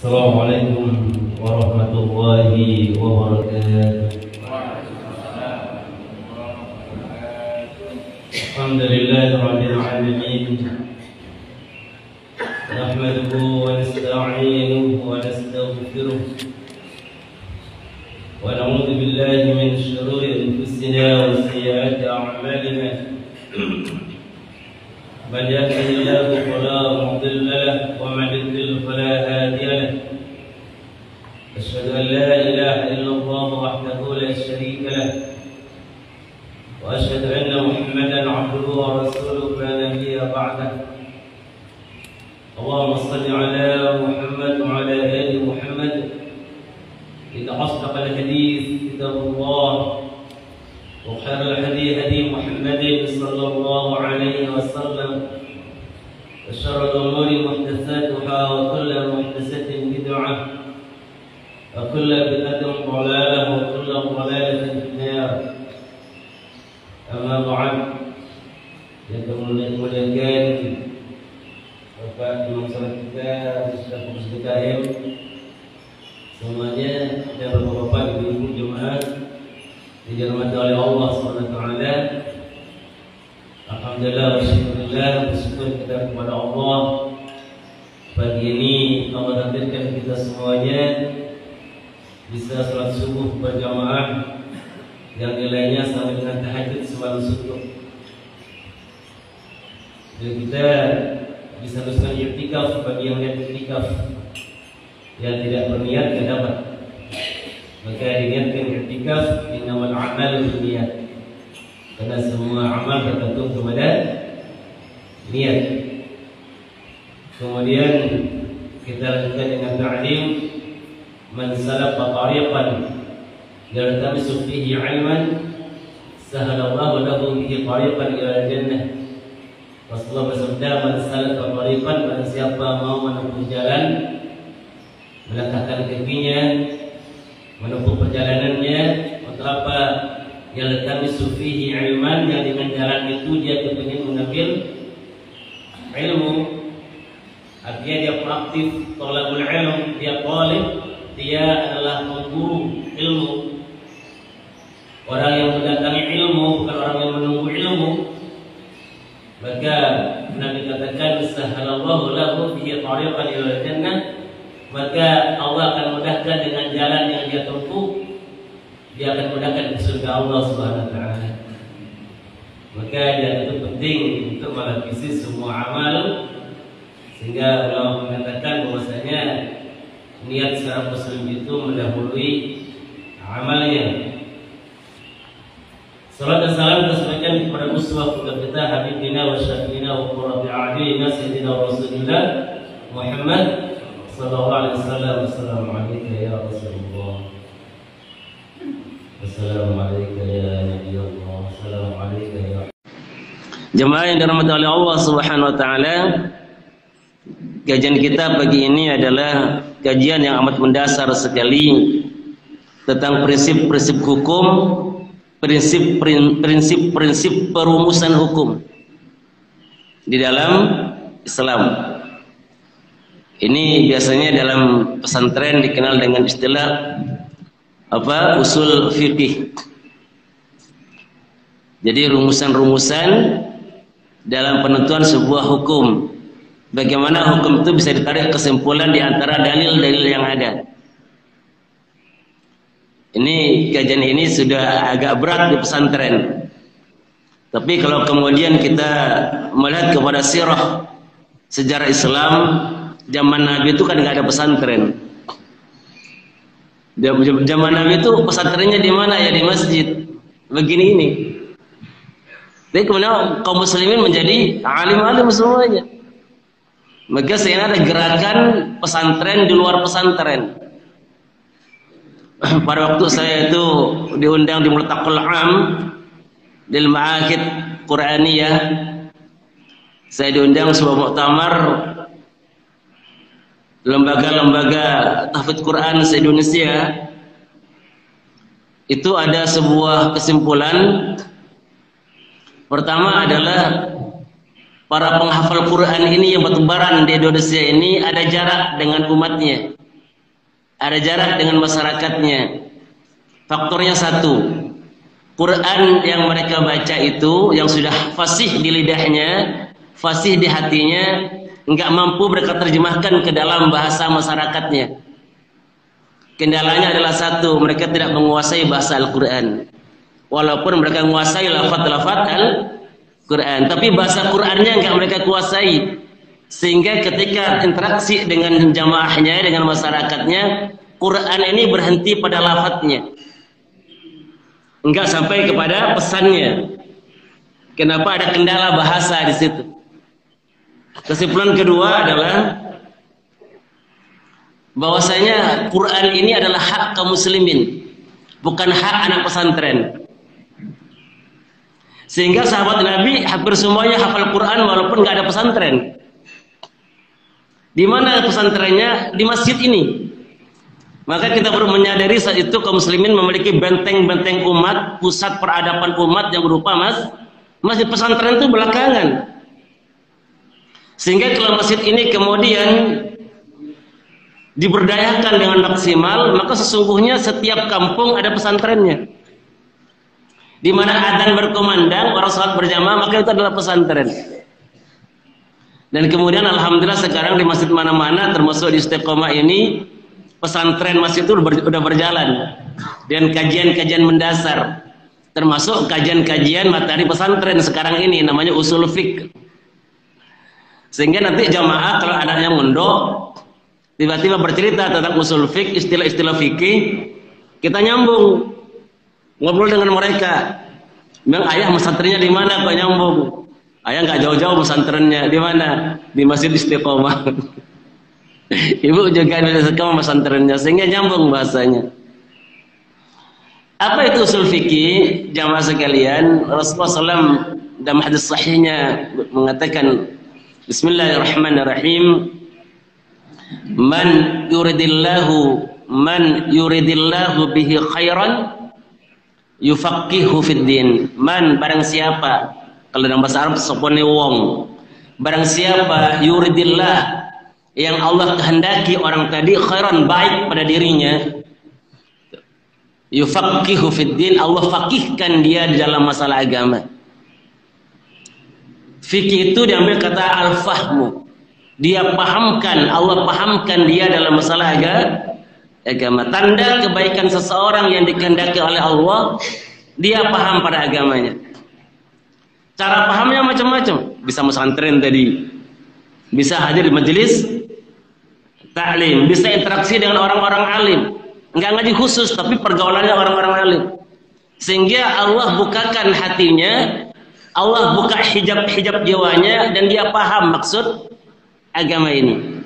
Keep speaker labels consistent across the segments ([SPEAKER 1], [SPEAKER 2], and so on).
[SPEAKER 1] Assalamualaikum warahmatullahi wabarakatuh. Alhamdulillahirabbil alamin. Nahmaduhu wa nasta'inuhu wa nastaghfiruh. Wa na'udzu billahi min shururi anfusina wa sayyiati a'malina. من يهده الله فلا مضل له ومن يضلل فلا هادي له. أشهد أن لا إله إلا الله وحده لا شريك له وأشهد أن محمدا عبده ورسوله لا نبي بعده. اللهم صل على محمد وعلى آل محمد. إن أصدق الحديث كتاب الله وخير الهدي هدي محمد صلى الله عليه وسلم وشر الأمور محدثاتها وكل محدثة بدعة وكل بدعة ضلالة وكل ضلالة في النار. أما بعد yang kemudian Bapak Imam Salat kita, Ustaz DKM, semuanya dan bapak-bapak, ibu-ibu jemaah dirahmati oleh Allah SWT. Alhamdulillah wa syukurillah, bersyukur kita kepada Allah. Pagi ini Allah takdirkan kita semuanya bisa salat subuh berjamaah yang nilainya sama dengan tahajud semalam suntuk. Dan kita bisa teruskan iktikaf bagi yang niat iktikaf. Yang tidak berniat tidak dapat. Maka diniatkan iktikaf, innamal a'malu binniyat. Karena semua amal tergantung kepada niat. Kemudian kita lanjutkan dengan ta'lim, man salaka tariqan yaltamisu fihi 'ilman sahalallahu lahu bihi tariqan ila jannah. Rasulullah bersabda, man salaka tariqan, barang siapa mau menempuh jalan, melangkahkan kakinya menempuh perjalanannya untuk apa? Yaltamisu fihi ilman, yang dengan jalan itu dia ingin mengambil ilmu. Artinya dia proaktif, thalabul ilm, dia talib, dia adalah pemburu ilmu. Orang yang mendatangi ilmu bukan orang yang menunggu ilmu. Maka Nabi katakan sahalallahu lahu bihi tariqan ila jannah, maka Allah akan mudahkan dengan jalan yang dia tempuh, dia akan mudahkan ke surga Allah Subhanahu wa taala. Maka itu penting untuk melapisi semua amal, sehingga ulama mengatakan bahwasanya niat seorang muslim itu mendahului amalnya. Salat dan salam kita sampaikan kepada uswah kita, habibina wa syafiina wa qurratu a'yunina sayyidina Rasulullah Muhammad sallallahu alaihi wasallam. Assalamualaikum ya Rasulullah. Assalamualaikum ya Nabi Allah. Assalamualaikum ya jemaah yang dirahmati oleh Allah Subhanahu wa taala. Kajian kita pagi ini adalah kajian yang amat mendasar sekali tentang prinsip-prinsip hukum, prinsip-prinsip perumusan hukum di dalam Islam. Ini biasanya dalam pesantren dikenal dengan istilah usul fikih. Jadi rumusan-rumusan dalam penentuan sebuah hukum. Bagaimana hukum itu bisa ditarik kesimpulan di antara dalil-dalil yang ada. Ini kajian ini sudah agak berat di pesantren. Tapi kalau kemudian kita melihat kepada sirah sejarah Islam, zaman Nabi itu kan nggak ada pesantren. Zaman Nabi itu pesantrennya di mana? Ya di masjid. Begini ini. Jadi kemudian kaum muslimin menjadi alim-alim semuanya. Maka sehingga ada gerakan pesantren di luar pesantren. Pada waktu saya itu diundang di Multaqal Am di Ma'ahid Quraniyah, saya diundang sebuah muktamar lembaga-lembaga tahfidz Quran se-Indonesia. Itu ada sebuah kesimpulan. Pertama adalah para penghafal Quran ini yang bertebaran di Indonesia ini ada jarak dengan umatnya.
[SPEAKER 2] ada jarak dengan masyarakatnya. Faktornya satu, Quran yang mereka baca itu yang sudah fasih di lidahnya, fasih di hatinya, enggak mampu mereka terjemahkan ke dalam bahasa masyarakatnya. Kendalanya adalah satu, mereka tidak menguasai bahasa Al-Quran. Walaupun mereka menguasai lafaz-lafaz Al-Quran, tapi bahasa Qurannya enggak mereka kuasai. Sehingga ketika interaksi dengan jamaahnya, dengan masyarakatnya, Quran ini berhenti pada lafadznya, enggak sampai kepada pesannya. Kenapa? Ada kendala bahasa di situ. Kesimpulan kedua adalah bahwasanya Quran ini adalah hak kaum muslimin, bukan hak anak pesantren. Sehingga sahabat Nabi hampir semuanya hafal Quran walaupun nggak ada pesantren. Di mana pesantrennya? Di masjid ini. Maka kita perlu menyadari saat itu kaum muslimin memiliki benteng-benteng umat, pusat peradaban umat yang berupa masjid. Pesantren itu belakangan. Sehingga kalau masjid ini kemudian diberdayakan dengan maksimal, maka sesungguhnya setiap kampung ada pesantrennya. Di mana adzan berkumandang, orang salat berjamaah, maka itu adalah pesantren. Dan kemudian alhamdulillah sekarang di masjid mana-mana, termasuk di Istiqomah ini, pesantren masjid itu sudah berjalan dengan kajian-kajian mendasar, termasuk kajian-kajian materi pesantren sekarang ini namanya usul fiqh. Sehingga nanti jamaah kalau anaknya mondok tiba-tiba bercerita tentang usul fiqh, istilah-istilah fikih, kita nyambung ngobrol dengan mereka. Memang ayah pesantrennya di mana kok nyambung? Ayah nggak jauh-jauh pesantrennya di mana? Di Masjid Istiqomah. Ibu juga di Istiqomah pesantrennya, sehingga nyambung bahasanya. Apa itu usul fikih? Jamaah sekalian, Rasulullah SAW dalam hadis sahihnya mengatakan, Bismillahirrahmanirrahim. Man yuridillahu bihi khairan yufaqihu fid din. Man, barang siapa, kalau dalam bahasa Arab sopone wong, barang siapa yuridillah, yang Allah kehendaki orang tadi khairan, baik pada dirinya, yufaqihu fid din, Allah faqihkan dia di dalam masalah agama. Fikih itu diambil kata al-fahmu, dia pahamkan, Allah pahamkan dia dalam masalah agama. Tanda kebaikan seseorang yang dikehendaki oleh Allah, dia paham pada agamanya. Cara pahamnya macam-macam, bisa pesantren tadi, bisa hadir di majelis taklim, bisa interaksi dengan orang-orang alim, enggak ngaji khusus tapi pergaulannya orang-orang alim. Sehingga Allah bukakan hatinya, Allah buka hijab-hijab jiwanya, dan dia paham maksud agama ini.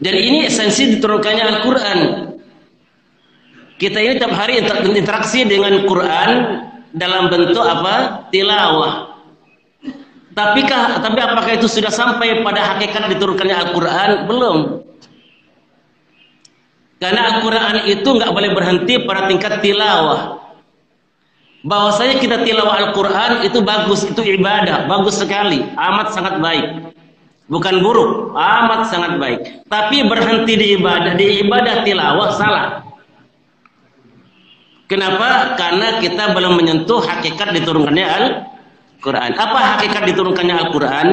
[SPEAKER 2] Dan ini esensi diturunkannya Al-Quran. Kita ini tiap hari interaksi dengan Quran dalam bentuk apa? Tilawah. Tapi apakah itu sudah sampai pada hakikat diturunkannya Al-Quran? Belum. Karena Al-Quran itu nggak boleh berhenti pada tingkat tilawah. Bahwasanya kita tilawah Al-Quran itu bagus, itu ibadah, bagus sekali, amat sangat baik. Bukan buruk, amat sangat baik. Tapi berhenti di ibadah tilawah salah. Kenapa? Karena kita belum menyentuh hakikat diturunkannya Al-Quran. Apa hakikat diturunkannya Al-Quran?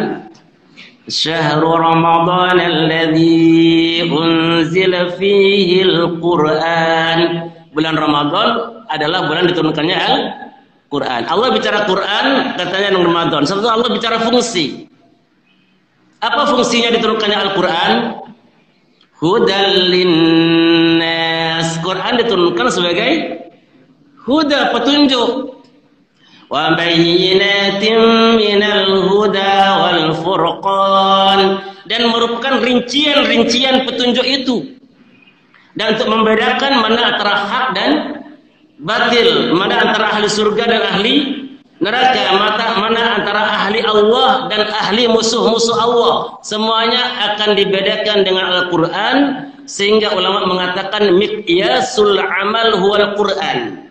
[SPEAKER 2] Syahrul Ramadan alladzi unzila fihi al-Quran. Bulan Ramadan adalah bulan diturunkannya Al-Quran. Allah bicara Quran, katanya dalam Ramadan. Sebetulnya Allah bicara fungsi. Apa fungsinya diturunkannya Al-Quran? Hudal linnas. Quran diturunkan sebagai huda, petunjuk. Wa bayyinatin minal huda wal furqan. Dan merupakan rincian-rincian petunjuk itu. Dan untuk membedakan mana antara hak dan batil, mana antara ahli surga dan ahli neraka, mana antara ahli Allah dan ahli musuh-musuh Allah. Semuanya akan dibedakan dengan Al-Quran, sehingga ulama mengatakan miqyasul amal huwal Quran.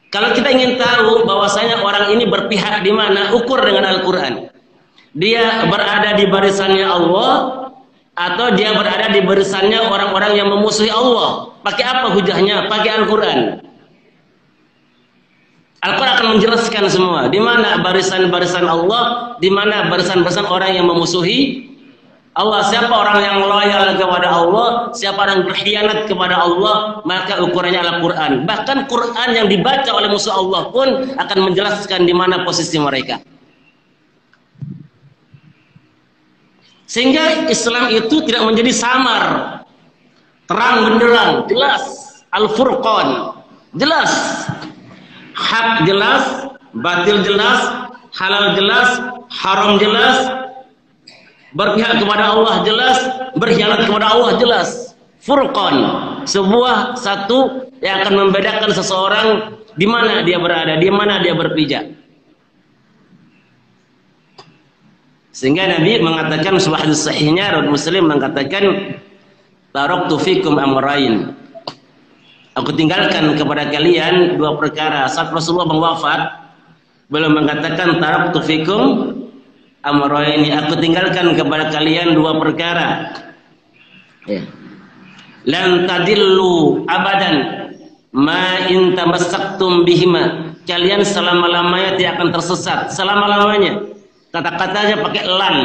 [SPEAKER 2] Kalau kita ingin tahu bahwasanya orang ini berpihak di mana, ukur dengan Al-Quran. Dia berada di barisannya Allah atau dia berada di barisannya orang-orang yang memusuhi Allah. Pakai apa hujahnya? Pakai Al-Quran. Al-Quran akan menjelaskan semua. Di mana barisan-barisan Allah, di mana barisan-barisan orang yang memusuhi Allah. Siapa orang yang loyal kepada Allah, siapa orang yang berkhianat kepada Allah, maka ukurannya Al-Quran. Bahkan Quran yang dibaca oleh musuh Allah pun akan menjelaskan di mana posisi mereka. Sehingga Islam itu tidak menjadi samar, terang benderang, jelas. Al-Furqan, jelas. Hak jelas, batil jelas, halal jelas, haram jelas, berpihak kepada Allah jelas, berkhianat kepada Allah jelas. Furqan, sebuah satu yang akan membedakan seseorang di mana dia berada, di mana dia berpijak. Sehingga Nabi mengatakan sebuah hadis sahihnya, riwayat Muslim mengatakan, taraktu fikum amrayn. Aku tinggalkan kepada kalian dua perkara. Saat Rasulullah wafat, beliau mengatakan taraktu fikum amrayni. Aku tinggalkan kepada kalian dua perkara. Ya. Lan tadillu abadan ma in tamassaktum bihima. Kalian selama-lamanya tidak akan tersesat, selama-lamanya. Kata-katanya pakai lan.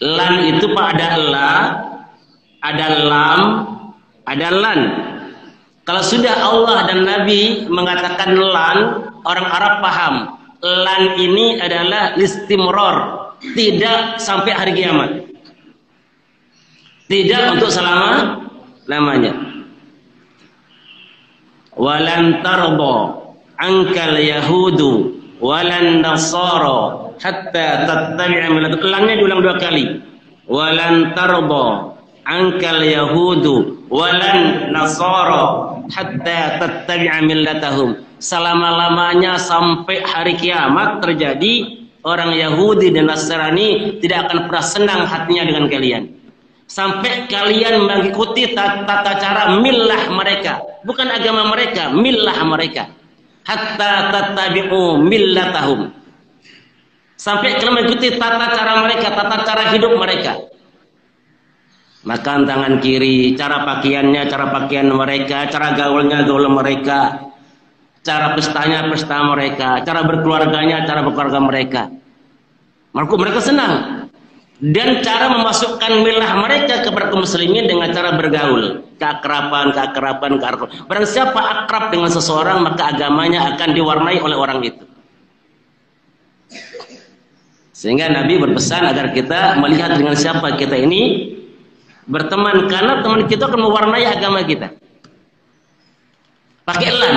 [SPEAKER 2] Lan itu Pak ada la, ada lam, ada lan. Kalau sudah Allah dan Nabi mengatakan lan, orang Arab paham. Lan ini adalah listimror, tidak sampai hari kiamat. Tidak untuk selama-lamanya. Walan tarda ankal yahudu walan nasara hatta tattabi'a millatahum. Lannya diulang dua kali. Walan tarda ankal yahudu walan nasara hatta tattabi'a millatahum. Selama-lamanya sampai hari kiamat terjadi, orang Yahudi dan Nasrani tidak akan pernah senang hatinya dengan kalian. Sampai kalian mengikuti tata cara millah mereka, bukan agama mereka, millah mereka. Hatta tattabi'u millatahum. Sampai kalian mengikuti tata cara mereka, tata cara hidup mereka. Makan tangan kiri, cara pakaiannya, cara pakaian mereka, cara gaulnya, gaul mereka, cara pestanya, pesta mereka, cara berkeluarganya, cara berkeluarga mereka. Mereka senang. Dan cara memasukkan milah mereka kepada kaum muslimin dengan cara bergaul, keakraban. Barang siapa akrab dengan seseorang, maka agamanya akan diwarnai oleh orang itu. Sehingga Nabi berpesan agar kita melihat dengan siapa kita ini berteman, karena teman kita akan mewarnai agama kita. Pakai lan.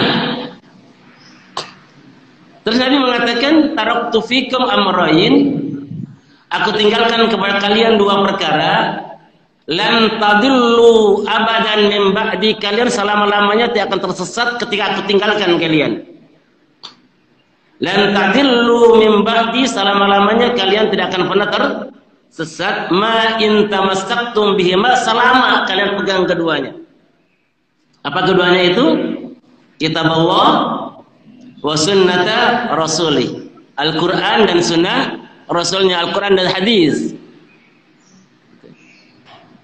[SPEAKER 2] Terus Nabi mengatakan, taraktu fikum amrayn. Aku tinggalkan kepada kalian dua perkara. Lan tadillu abadan min ba'di. Kalian selama-lamanya tidak akan tersesat ketika aku tinggalkan kalian. Lan tadillu min ba'di. Selama-lamanya kalian tidak akan pernah tersesat. Ma in tamassaktum bihima. Selama kalian pegang keduanya. Apa keduanya itu? Kitab Allah wa sunnata rasulih. Al-Quran dan sunnah Rasulnya, Al-Quran dan hadis.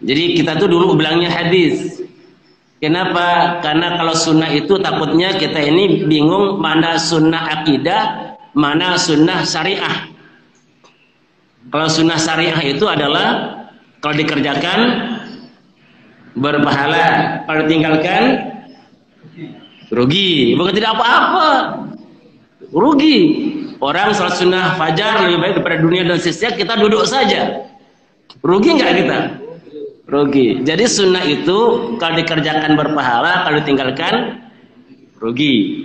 [SPEAKER 2] Jadi kita tuh dulu bilangnya hadis. Kenapa? Karena kalau sunnah itu takutnya kita ini bingung mana sunnah akidah, mana sunnah syariah. Kalau sunnah syariah itu adalah kalau dikerjakan berpahala, kalau ditinggalkan rugi. Bukan tidak apa-apa, rugi. Orang salat sunnah fajar lebih baik daripada dunia dan sisinya, kita duduk saja. Rugi nggak kita? Rugi. Jadi sunnah itu kalau dikerjakan berpahala, kalau ditinggalkan rugi.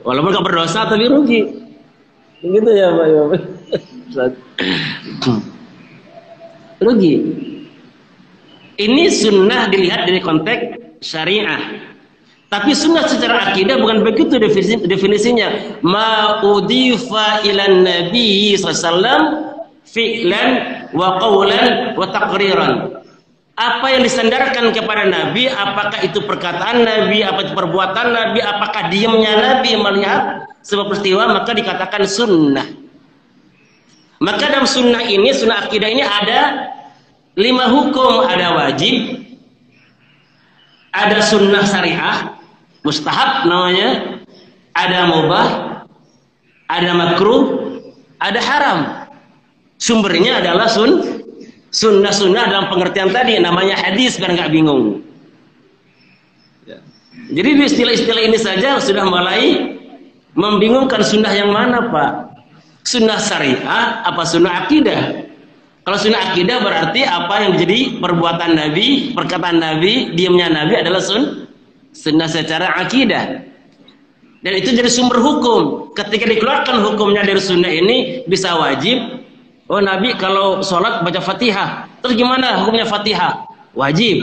[SPEAKER 2] Walaupun nggak berdosa tapi rugi. Begitu ya Pak. Rugi. Ini sunnah dilihat dari konteks syariah. Tapi sunnah secara akidah bukan begitu definisinya. Ma udifa ilan Nabi sallallahu fi'lan wa qawlan wa taqriran. Apa yang disandarkan kepada Nabi, apakah itu perkataan Nabi, apa itu perbuatan Nabi, apakah diamnya Nabi melihat sebuah peristiwa, maka dikatakan sunnah. Maka dalam sunnah ini, sunnah akidah ini ada 5 hukum, ada wajib, ada sunnah syariah, mustahab namanya, ada mubah, ada makruh, ada haram. Sumbernya adalah sunnah-sunnah dalam pengertian tadi, namanya hadis biar nggak bingung. Jadi di istilah-istilah ini saja sudah mulai membingungkan. Sunnah yang mana, Pak? Sunnah syariah apa sunnah akidah? Kalau sunnah akidah berarti apa yang menjadi perbuatan Nabi, perkataan Nabi, diamnya Nabi adalah sunnah secara akidah. Dan itu jadi sumber hukum. Ketika dikeluarkan hukumnya dari sunnah ini, bisa wajib. Oh, Nabi kalau sholat baca Fatihah. Terus gimana hukumnya Fatihah? Wajib.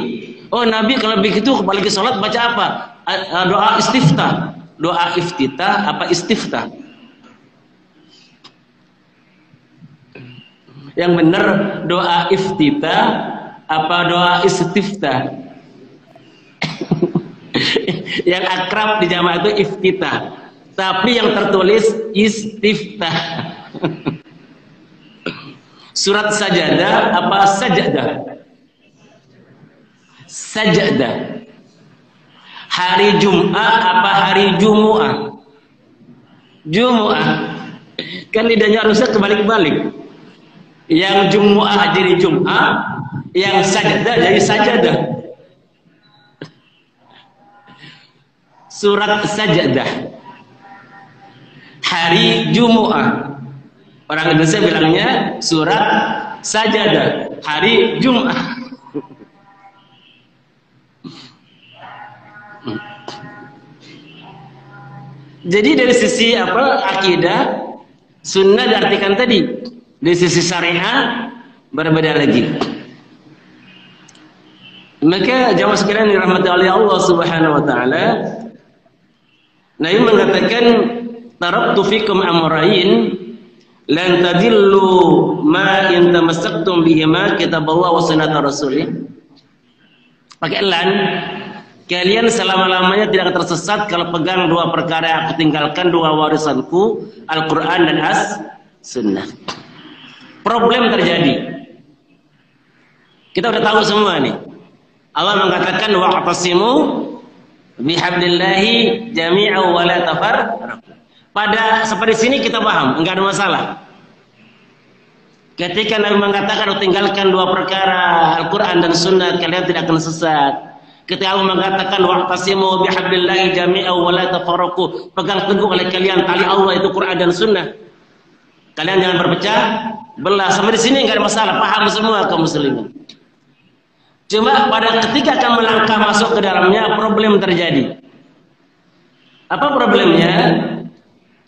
[SPEAKER 2] Oh, Nabi kalau begitu balik ke sholat baca apa? Doa istiftah. Doa iftitah apa istiftah? Yang benar doa iftitah apa doa istiftah? Yang akrab di jamaah itu iftitah, tapi yang tertulis istiftah. Surat sajadah apa sajadah? Sajadah. Hari Jum'ah apa hari Jumu'ah? Jumu'ah. Kan lidahnya harusnya kebalik-balik. Yang Jumu'ah jadi Jum'ah, yang sajadah jadi sajadah. Surat sajadah. Hari Jumu'ah. Orang Indonesia bilangnya surat sajadah. Hari Jum'ah. Jadi dari sisi akidah, sunnah diartikan tadi. Dari sisi syariah berbeda lagi. Maka jamaah sekalian dirahmati oleh Allah Subhanahu wa taala, Nabi mengatakan taraktu fikum amrayn lan tadillu ma in tamassaktum bihima kitaballah wa sunnata rasulih. Pakai lan, kalian selama-lamanya tidak akan tersesat kalau pegang 2 perkara yang aku tinggalkan, 2 warisanku, Al-Quran dan As-Sunnah. Problem terjadi. Kita udah tahu semua nih. Allah mengatakan wa'tasimu bihablillahi jami'an wa la tafarraqu. Pada seperti sini kita paham, enggak ada masalah. Ketika Nabi mengatakan tinggalkan 2 perkara, Al-Quran dan Sunnah, kalian tidak akan sesat. Ketika Allah mengatakan wa'tasimu bihablillahi jami'an wa la tafarraqu, pegang teguh oleh kalian tali Allah itu Quran dan Sunnah. Kalian jangan berpecah belah. Sampai di sini enggak ada masalah, paham semua kaum muslimin. Cuma pada ketika akan melangkah masuk ke dalamnya, problem terjadi. Apa problemnya?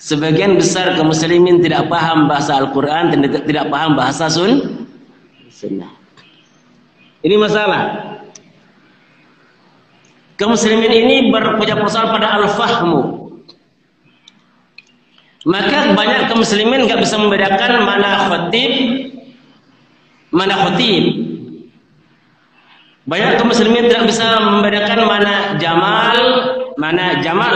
[SPEAKER 2] Sebagian besar kaum muslimin tidak paham bahasa Al-Quran dan tidak paham bahasa Sunnah. Ini masalah. Kaum muslimin ini berpunya persoalan pada al-fahmu. Maka banyak kaum muslimin nggak bisa membedakan mana khatib, mana khotib. Banyak kaum muslimin tidak bisa membedakan mana jamal, mana jamal.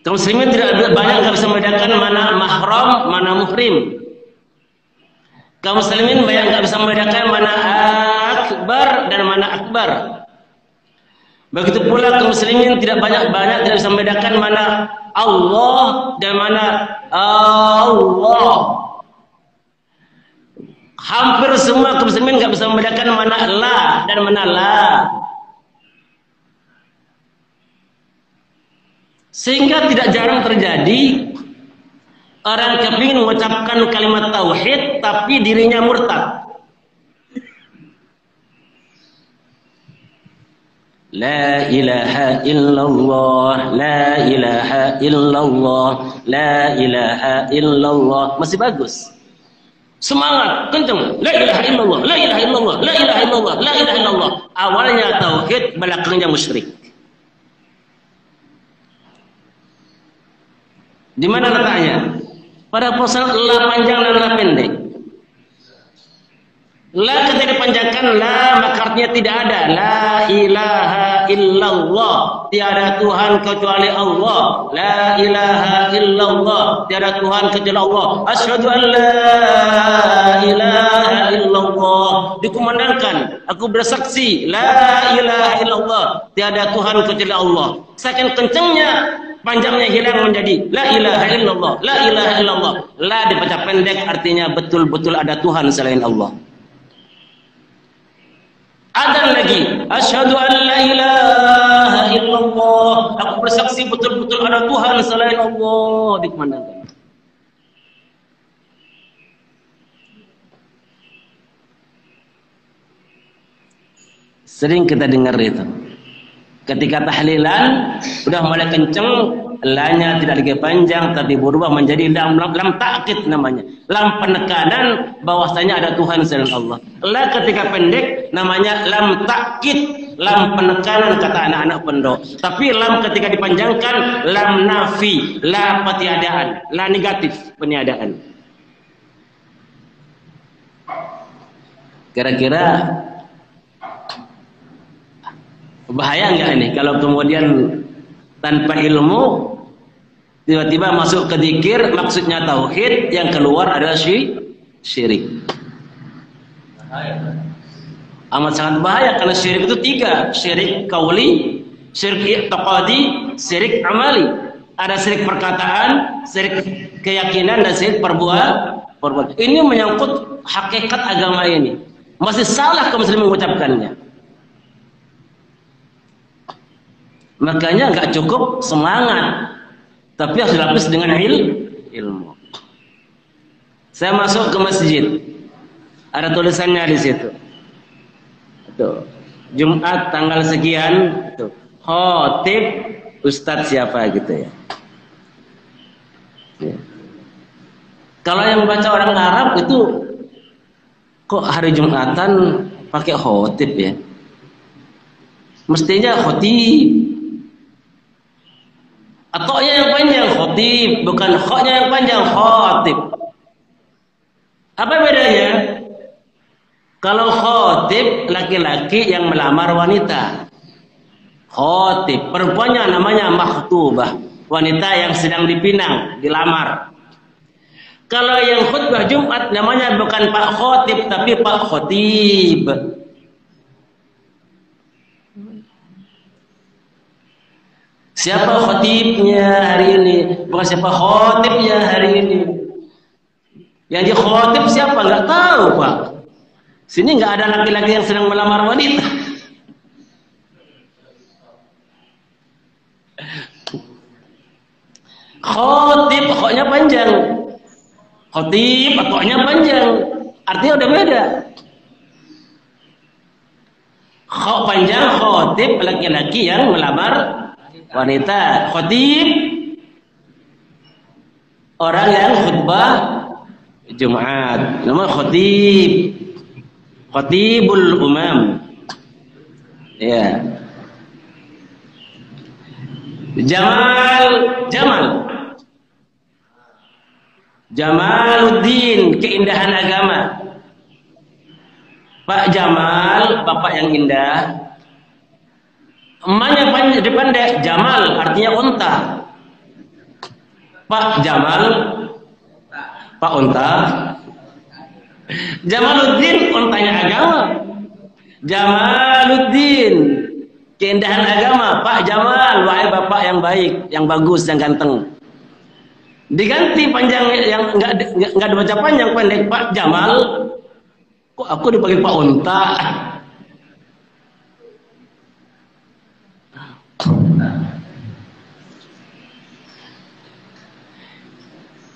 [SPEAKER 2] Kaum muslimin banyak nggak bisa membedakan mana mahram, mana muhrim. Kaum muslimin banyak nggak bisa membedakan mana akbar dan mana akbar. Begitu pula kaum muslimin tidak tidak bisa membedakan mana Allah dan mana Allah. Hampir semua kaum muslimin nggak bisa membedakan mana la dan mana la. Sehingga tidak jarang terjadi orang kepingin mengucapkan kalimat tauhid tapi dirinya murtad. La ilaha illallah, la ilaha illallah, la ilaha illallah. Masih bagus. Semangat, kenceng. La ilaha illallah, la ilaha illallah, la ilaha illallah, la ilaha illallah. Awalnya tauhid, belakangnya musyrik. Di mana letaknya? Pada posisi la panjang dan la pendek. La ketika dipanjangkan la maka artinya tidak ada. La ilaha illallah, tiada Tuhan kecuali Allah. La ilaha illallah, tiada Tuhan kecuali Allah. Asyhadu an la ilaha illallah illallah, dikumandangkan, aku bersaksi la ilaha illallah, tiada Tuhan kecuali Allah. Saking kencangnya, panjangnya hilang menjadi la ilaha illallah, la ilaha illallah. La dibaca pendek artinya betul-betul ada Tuhan selain Allah. Ada lagi, asyhadu an la ilaha illallah, aku bersaksi betul-betul ada Tuhan selain Allah, dikumandangkan. Sering kita dengar itu. Ketika tahlilan udah mulai kenceng, lanya tidak lagi panjang tapi berubah menjadi lam takkid namanya. Lam penekanan bahwasanya ada Tuhan selain Allah. La ketika pendek namanya lam takkid, lam penekanan kata anak-anak pondok. Tapi lam ketika dipanjangkan lam nafi, la petiadaan, la negatif, peniadaan. Kira-kira bahaya enggak ini kalau kemudian tanpa ilmu tiba-tiba masuk ke zikir maksudnya tauhid, yang keluar adalah syirik. Amat sangat bahaya karena syirik itu tiga, syirik qauli, syirik i'tiqadi, syirik amali. Ada syirik perkataan, syirik keyakinan, dan syirik perbuatan. Ini menyangkut hakikat agama ini. Masih salah kaum muslimin mengucapkannya. Makanya nggak cukup semangat, tapi harus dilapis dengan ilmu. Saya masuk ke masjid, ada tulisannya di situ. Tuh, Jumat tanggal sekian, tuh, khotib Ustadz siapa gitu ya. Ya. Kalau yang baca orang Arab itu, kok hari Jumatan pakai khotib ya? Mestinya khotib. Atoknya yang panjang khotib, bukan khoknya yang panjang khotib. Apa bedanya? Kalau khotib laki-laki yang melamar wanita, khotib perempuannya namanya makhtubah, wanita yang sedang dipinang, dilamar. Kalau yang khutbah Jumat namanya bukan Pak Khotib tapi Pak Khotib. Siapa khotibnya hari ini? Bukan siapa khotibnya hari ini. Yang di khotib siapa? Nggak tahu, Pak. Sini nggak ada laki-laki yang sedang melamar wanita. Khotib, khotnya panjang. Khotib, khotnya panjang. Artinya udah beda. Khot panjang, khotib laki-laki yang melamar wanita. Khotib orang yang khutbah Jumat, nama khotib, khotibul umam. Ya. Jamaluddin, keindahan agama. Pak Jamal, bapak yang indah. Emaknya pendek, Jamal artinya unta. Pak Jamal, Pak unta. Jamaluddin, untanya agama. Jamaluddin, keindahan agama. Pak Jamal, wahai bapak yang baik, yang bagus, yang ganteng. Diganti panjang, yang nggak dibaca panjang, pendek. Pak Jamal, kok aku dipanggil Pak unta?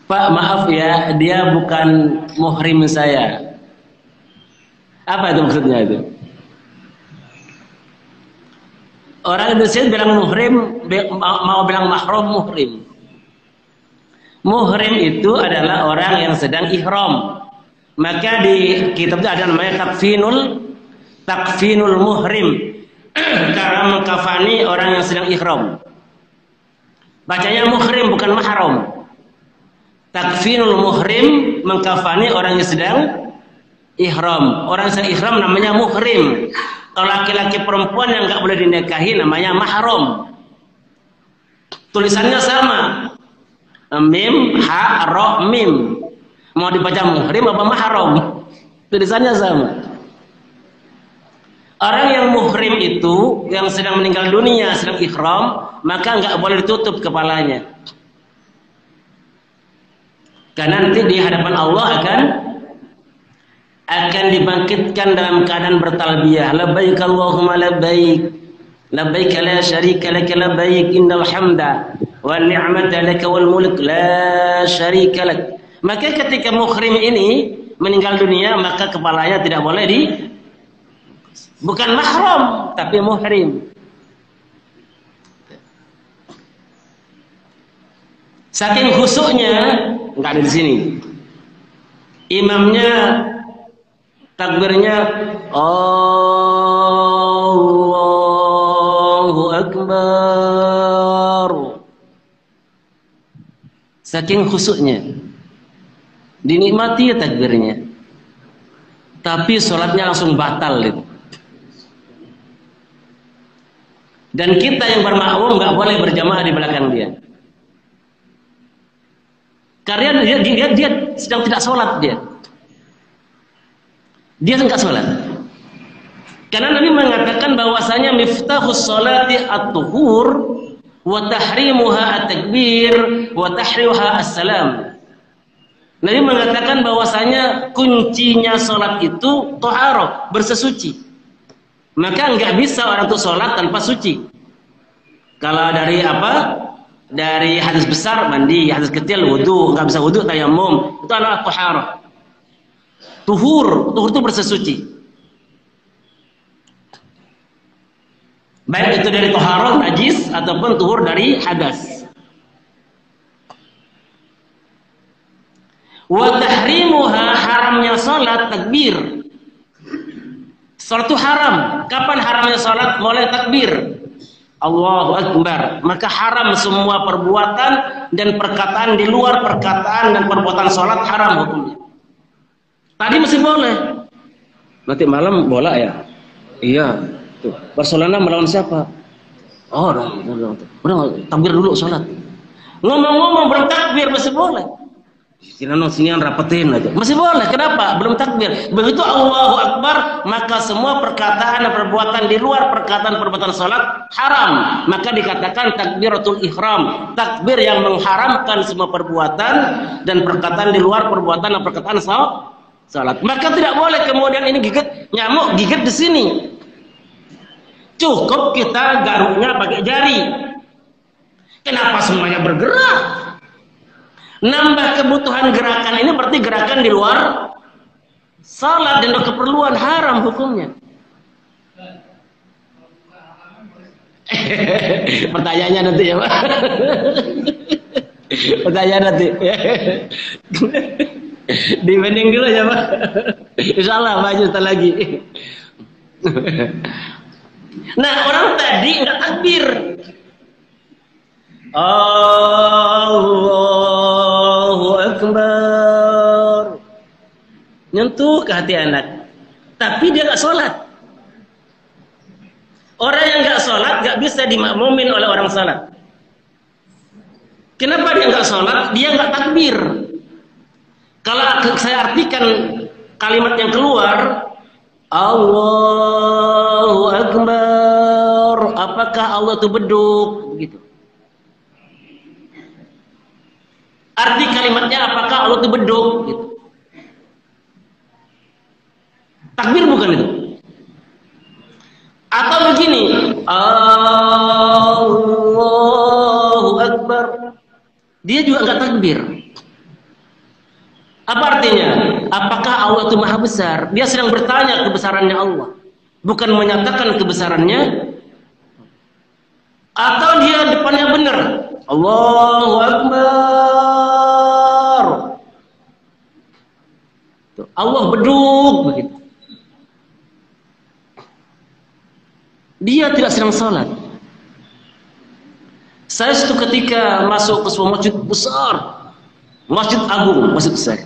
[SPEAKER 2] Pak maaf ya, dia bukan muhrim saya. Apa itu maksudnya itu? Orang Indonesia bilang muhrim, mau bilang mahram muhrim. Muhrim itu adalah orang yang sedang ihram. Maka di kitab itu ada namanya takfinul muhrim. Karena mengkafani orang yang sedang ihram. Bacanya muhrim bukan mahram. Takfinul muhrim, mengkafani orang yang sedang ihram. Orang yang sedang ihram namanya muhrim. Kalau laki-laki perempuan yang nggak boleh dinikahi namanya mahram. Tulisannya sama. Mim, ha, ro, mim. Mau dibaca muhrim apa mahram? Tulisannya sama. Orang yang muhrim itu, yang sedang meninggal dunia, sedang ihram, maka nggak boleh ditutup kepalanya. Karena nanti di hadapan Allah akan dibangkitkan dalam keadaan bertalbiyah. Labbaik Allahumma labbaik. Labbaik la syarika lak labbaik innal hamda wal ni'mata lak wal mulk la syarika lak. Maka ketika muhrim ini meninggal dunia, maka kepalanya tidak boleh bukan mahram, tapi muhrim. Saking khusyuknya, nggak ada di sini. Imamnya takbirnya Allahu Akbar. Saking khusyuknya, dinikmati takbirnya, tapi sholatnya langsung batal itu. Dan kita yang bermakmum nggak boleh berjamaah di belakang dia. Karena dia sedang tidak sholat dia. Dia enggak sholat. Karena Nabi mengatakan bahwasanya miftahus sholati at-tuhur wa tahrimuha at-takbir wa tahrimuha as-salam. Nabi mengatakan bahwasanya kuncinya sholat itu taharah, bersesuci. Maka enggak bisa orang itu sholat tanpa suci. Kalau dari apa? Dari hadis besar mandi, hadis kecil wudu, nggak bisa wudu tayamum, itu adalah taharah. Tuhur itu bersesuci. Baik itu dari taharah najis ataupun tuhur dari hadas. Wa tahrimuha, haramnya salat takbir. Salat itu haram. Kapan haramnya salat? Mulai takbir Allahu Akbar. Maka haram semua perbuatan dan perkataan di luar perkataan dan perbuatan sholat, haram hukumnya. Tadi masih boleh. Nanti malam bola ya? Iya. Tuh. Barcelona melawan siapa? Oh, udah takbir dulu sholat. Ngomong-ngomong belum takbir masih boleh. Sinian rapetin aja. Masih boleh. Kenapa? Belum takbir. Begitu Allahu Akbar, maka semua perkataan dan perbuatan di luar perbuatan sholat haram. Maka dikatakan takbiratul ihram, takbir yang mengharamkan semua perbuatan dan perkataan di luar perbuatan dan perkataan sholat. Maka tidak boleh kemudian ini gigit nyamuk, gigit di sini. Cukup kita garuknya pakai jari. Kenapa semuanya bergerak? Nambah kebutuhan gerakan ini berarti gerakan di luar salat dan keperluan, haram hukumnya. Pertanyaannya nanti ya Pak. Pertanyaan nanti. Dibanding dulu ya Pak. Insyaallah maju lagi. Nah, orang tadi enggak takbir. Allahu Akbar, nyentuh ke hati anak, tapi dia nggak sholat. Orang yang nggak sholat nggak bisa dimakmumin oleh orang sholat. Kenapa dia nggak sholat? Dia nggak takbir. Kalau saya artikan kalimat yang keluar, Allahu Akbar, apakah Allah itu beduk? Begitu. Arti kalimatnya apakah Allah itu beduk? Gitu. Takbir bukan itu. Atau begini, Allahu Akbar, dia juga nggak takbir. Apa artinya? Apakah Allah itu maha besar? Dia sedang bertanya kebesarannya Allah, bukan menyatakan kebesarannya. Atau dia depannya benar, Allahu Akbar, Allah beduk begitu. Dia tidak sedang sholat. Saya suatu ketika masuk ke sebuah masjid besar, masjid agung, masjid besar.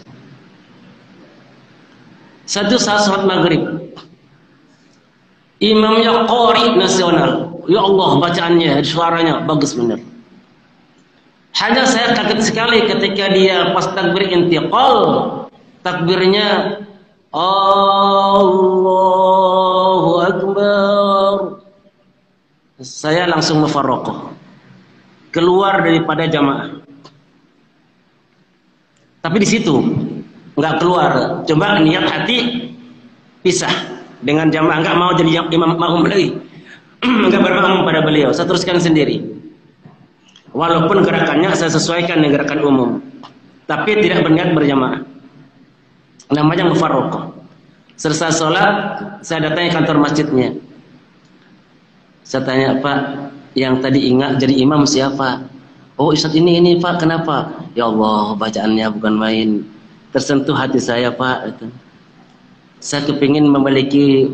[SPEAKER 2] Satu saat sholat maghrib, imamnya qari nasional. Ya Allah, bacaannya, suaranya bagus benar. Hanya saya kaget sekali ketika dia pas takbir intiqal, takbirnya Allahu Akbar, saya langsung mufarraqah, keluar daripada jamaah. Tapi di situ nggak keluar, coba niat hati pisah dengan jamaah, nggak mau jadi imam makmum lagi, nggak bermakmum pada beliau, saya teruskan sendiri. Walaupun gerakannya saya sesuaikan dengan gerakan umum, tapi tidak berniat berjamaah. Namanya mufarraqah. Selesai sholat, saya datangi kantor masjidnya. Saya tanya, Pak, yang tadi ingat jadi imam siapa? Oh, Ustadz ini Pak, kenapa? Ya Allah, bacaannya bukan main. Tersentuh hati saya, Pak. Itu. Saya kepingin memiliki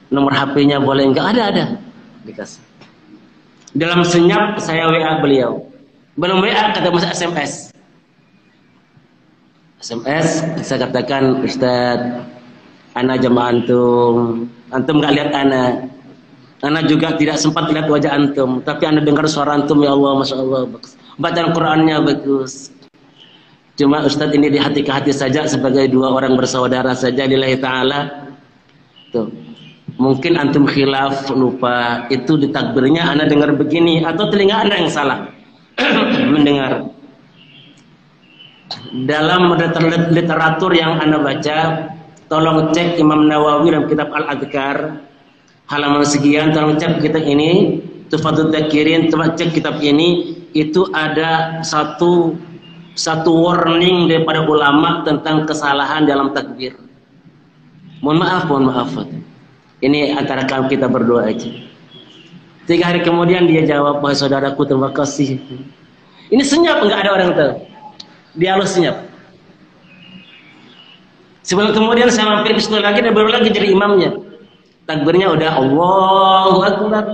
[SPEAKER 2] nomor HP-nya, boleh enggak? Ada. Dikasih. Dalam senyap saya WA beliau. Belum WA, kata masa SMS. Saya katakan, Ustadz, ana jamaah antum nggak lihat ana juga tidak sempat lihat wajah antum, tapi ana dengar suara antum, ya Allah, masya Allah, bacaan Qurannya bagus. Cuma Ustadz ini di hati ke hati saja, sebagai dua orang bersaudara saja lillahi ta'ala. Tuh, mungkin antum khilaf, lupa, itu di takbirnya ana dengar begini, atau telinga ana yang salah mendengar. Dalam literatur yang Anda baca, tolong cek Imam Nawawi dalam kitab Al-Adhkar halaman sekian, tolong cek kitab ini, Tuhfatul Dzakirin, coba cek kitab ini, itu ada satu warning daripada ulama tentang kesalahan dalam takbir. Mohon maaf. Ini antara kami kita berdoa aja. 3 hari kemudian dia jawab, "Wahai saudaraku, terima kasih." Ini senyap, enggak ada orang tahu. Dia harus senyap. Sebelum kemudian saya mampir ke situ lagi dan baru lagi jadi imamnya. Takbirnya udah Allahu Akbar.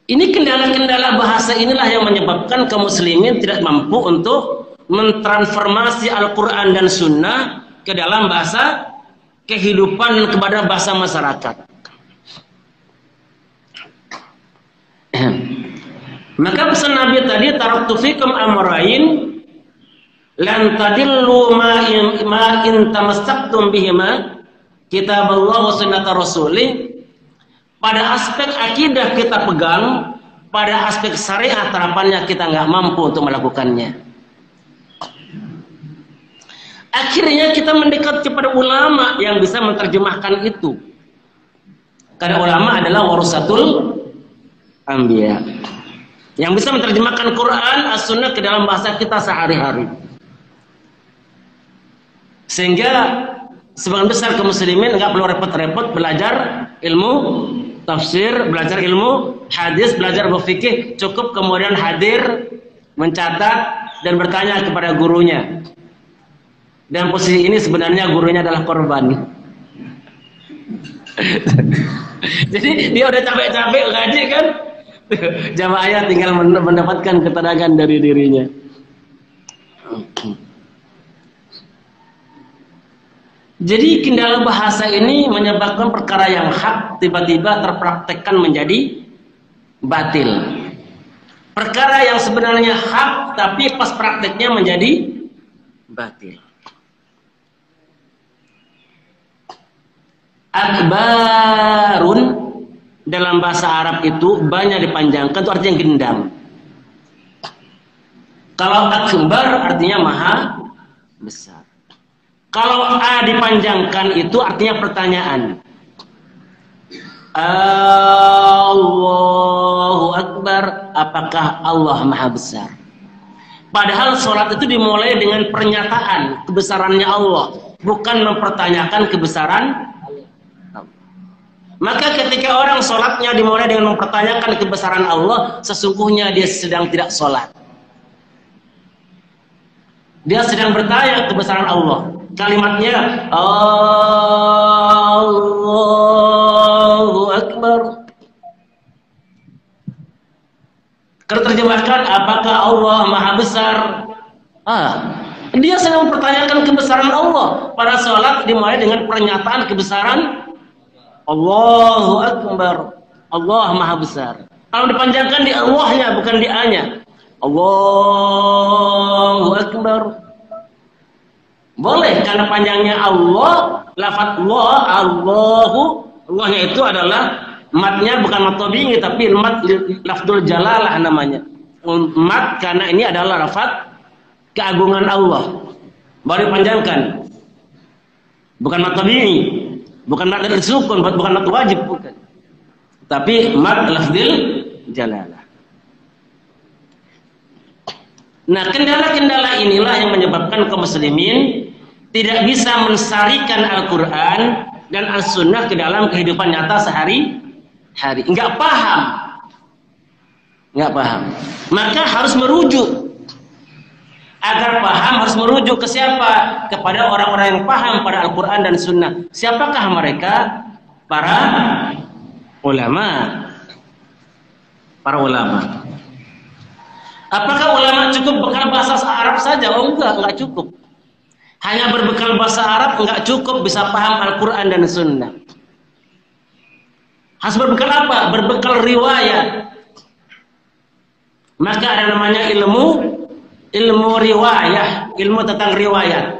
[SPEAKER 2] Ini kendala-kendala bahasa inilah yang menyebabkan kaum muslimin tidak mampu untuk mentransformasi Al-Quran dan Sunnah ke dalam bahasa kehidupan dan kepada bahasa masyarakat. Maka pesan Nabi tadi, taraktu fikum amrayn lan tadillu ma in tamassaktum bihima, kitaballah wa sunnata rasulih. Pada aspek akidah kita pegang, pada aspek syariat terapannya kita nggak mampu untuk melakukannya. Akhirnya kita mendekat kepada ulama yang bisa menerjemahkan itu. Karena ulama adalah warasatul anbiya, yang bisa menerjemahkan Quran, As-Sunnah ke dalam bahasa kita sehari-hari. Sehingga sebagian besar kaum muslimin nggak perlu repot-repot belajar ilmu tafsir, belajar ilmu hadis, belajar berfikih, cukup kemudian hadir, mencatat dan bertanya kepada gurunya. Dan posisi ini sebenarnya gurunya adalah korban. Jadi dia udah capek-capek ngaji kan, jamaahnya tinggal mendapatkan ketenangan dari dirinya. Jadi kendala bahasa ini menyebabkan perkara yang hak tiba-tiba terpraktekkan menjadi batil. Perkara yang sebenarnya hak tapi pas prakteknya menjadi batil. Akbarun dalam bahasa Arab itu banyak dipanjangkan, itu artinya gendam. Kalau akbar artinya maha besar. Kalau A dipanjangkan itu artinya pertanyaan. Allahu Akbar, apakah Allah maha besar? Padahal sholat itu dimulai dengan pernyataan kebesarannya Allah, bukan mempertanyakan kebesaran Allah. Maka ketika orang sholatnya dimulai dengan mempertanyakan kebesaran Allah, sesungguhnya dia sedang tidak sholat. Dia sedang bertanya kebesaran Allah. Kalimatnya Allahu Akbar. Kalau terjemahkan, apakah Allah maha besar? Dia sedang mempertanyakan kebesaran Allah. Pada sholat dimulai dengan pernyataan kebesaran Allahu Akbar. Allah maha besar. Kalau dipanjangkan di Allahnya, bukan di A-nya. Allahu Akbar. Boleh, karena panjangnya Allah, lafaz Allah, Allahu, Allahnya itu adalah matnya bukan mat tabi'i tapi mat lafzul jalalah namanya. Mat karena ini adalah lafaz keagungan Allah. Baru dipanjangkan. Bukan mat tabi'i, bukan mat dari sukun, bukan mat wajib, bukan. Tapi mat lafzul jalalah. Nah, kendala-kendala inilah yang menyebabkan kaum muslimin tidak bisa melestarikan Al-Quran dan As-Sunnah ke dalam kehidupan nyata sehari-hari. Enggak paham. Maka harus merujuk. Agar paham harus merujuk ke siapa? Kepada orang-orang yang paham pada Al-Quran dan Sunnah. Siapakah mereka? Para ulama. Para ulama. Apakah ulama cukup bekal bahasa Arab saja? Oh enggak cukup. Hanya berbekal bahasa Arab enggak cukup bisa paham Al-Quran dan Sunnah. Harus berbekal apa? Berbekal riwayat. Maka ada namanya ilmu riwayah, ilmu tentang riwayat.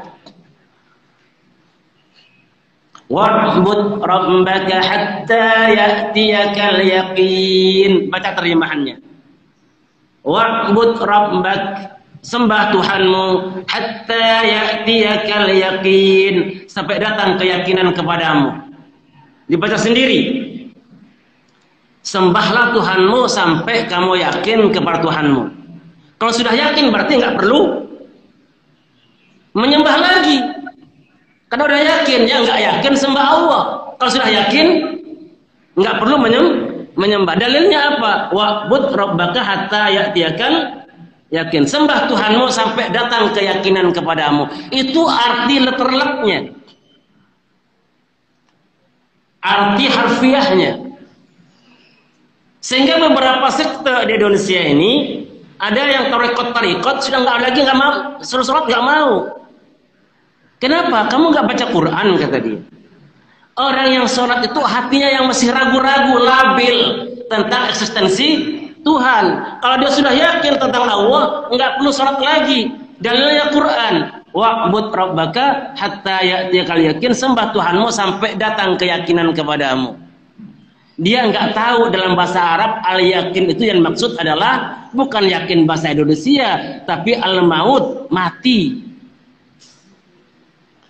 [SPEAKER 2] Wa'bud rabbaka hatta ya'tiyakal yaqin. Baca terjemahannya. Wa'bud rabbak, sembah Tuhanmu, hatta ya'tiyakal yaqin, sampai datang keyakinan kepadamu. Dibaca sendiri. Sembahlah Tuhanmu sampai kamu yakin kepada Tuhanmu. Kalau sudah yakin berarti nggak perlu menyembah lagi. Karena udah yakin, ya nggak yakin sembah Allah. Kalau sudah yakin nggak perlu menyembah. Dalilnya apa? Wa'bud rabbaka hatta ya'tiyakal yakin. Sembah Tuhanmu sampai datang keyakinan kepadamu. Itu arti letterleknya. Arti harfiahnya. Sehingga beberapa sekte di Indonesia ini ada yang tarikot sudah nggak mau suruh sholat, nggak mau. Kenapa? Kamu nggak baca Quran, kata dia. Orang yang sholat itu hatinya yang masih ragu-ragu, labil tentang eksistensi Tuhan. Kalau dia sudah yakin tentang Allah, nggak perlu sholat lagi. Dalilnya Quran. Wa'bud rabbaka hatta ya'tiyakal yakin, sembah Tuhanmu sampai datang keyakinan kepadamu. Dia nggak tahu dalam bahasa Arab al-yakin itu yang maksud adalah bukan yakin bahasa Indonesia, tapi al-maut, mati.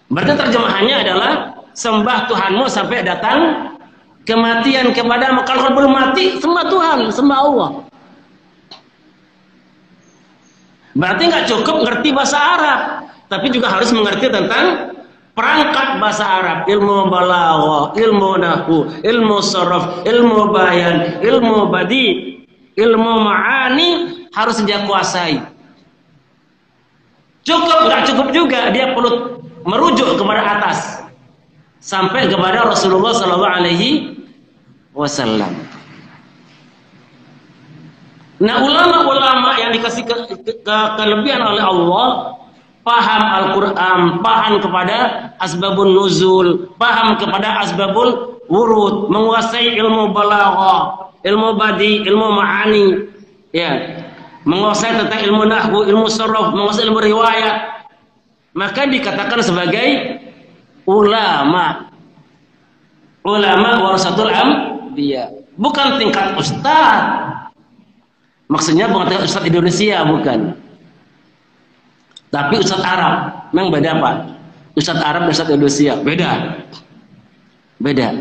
[SPEAKER 2] Berarti terjemahannya adalah sembah Tuhanmu sampai datang kematian kepadamu. Kalau belum mati, sembah Tuhan, sembah Allah. Berarti nggak cukup ngerti bahasa Arab, tapi juga harus mengerti tentang perangkat bahasa Arab, ilmu balaghah, ilmu nahwu, ilmu sharaf, ilmu bayan, ilmu badi, ilmu ma'ani harus dia kuasai. Cukup nggak cukup juga, dia perlu merujuk kepada atas sampai kepada Rasulullah Sallallahu Alaihi Wasallam. Nah, ulama-ulama yang dikasih kelebihan oleh Allah, paham Al-Quran, paham kepada asbabun nuzul, paham kepada asbabul wurud, menguasai ilmu balaghah, ilmu badi, ilmu ma'ani, ya, menguasai tentang ilmu nahwu, ilmu sharaf, menguasai ilmu riwayat, maka dikatakan sebagai ulama. Ulama warasatul anbiya, bukan tingkat ustaz. Maksudnya bukan tingkat ustaz Indonesia, bukan. Tapi ustaz Arab, memang beda Pak. Ustaz Arab dan ustaz Indonesia beda. Beda.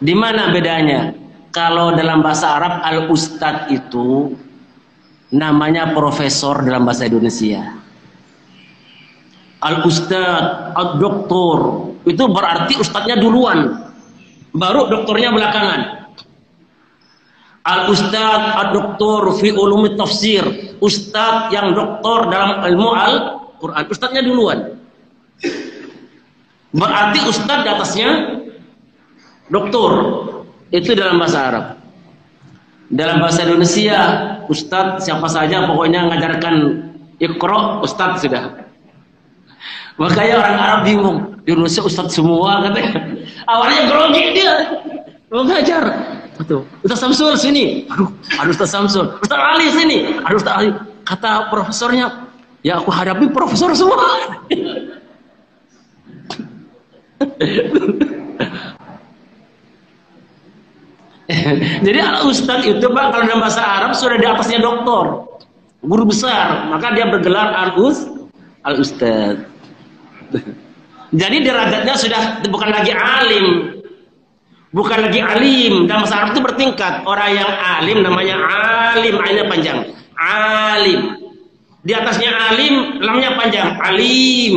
[SPEAKER 2] Di mana bedanya? Kalau dalam bahasa Arab al-ustad itu namanya profesor dalam bahasa Indonesia. Al-ustad, al-doktor itu berarti ustadznya duluan, baru doktornya belakangan. Al-ustad, al-doktor fi ulumit tafsir, ustad yang doktor dalam ilmu Al-Quran, ustadznya duluan. Berarti ustad di atasnya doktor. Itu dalam bahasa Arab. Dalam bahasa Indonesia, ustad siapa saja pokoknya mengajarkan iqra, ustad sudah. Makanya orang Arab bingung, di Indonesia ustad semua katanya. Awalnya grogi dia mau ngajar. Betul. Ustaz Samsul sini. Aduh Ustaz Samsul. Ustaz Ali sini. Aduh Ustaz Ali. Kata profesornya, ya aku hadapi profesor semua. Jadi al-ustadz itu Pak, kalau dalam bahasa Arab sudah di atasnya doktor, guru besar, maka dia bergelar al-ustadz. Jadi derajatnya sudah bukan lagi alim, bukan lagi alim. Dalam bahasa Arab itu bertingkat. Orang yang alim namanya alim, ainnya panjang, alim. Di atasnya alim, lamnya panjang, alim.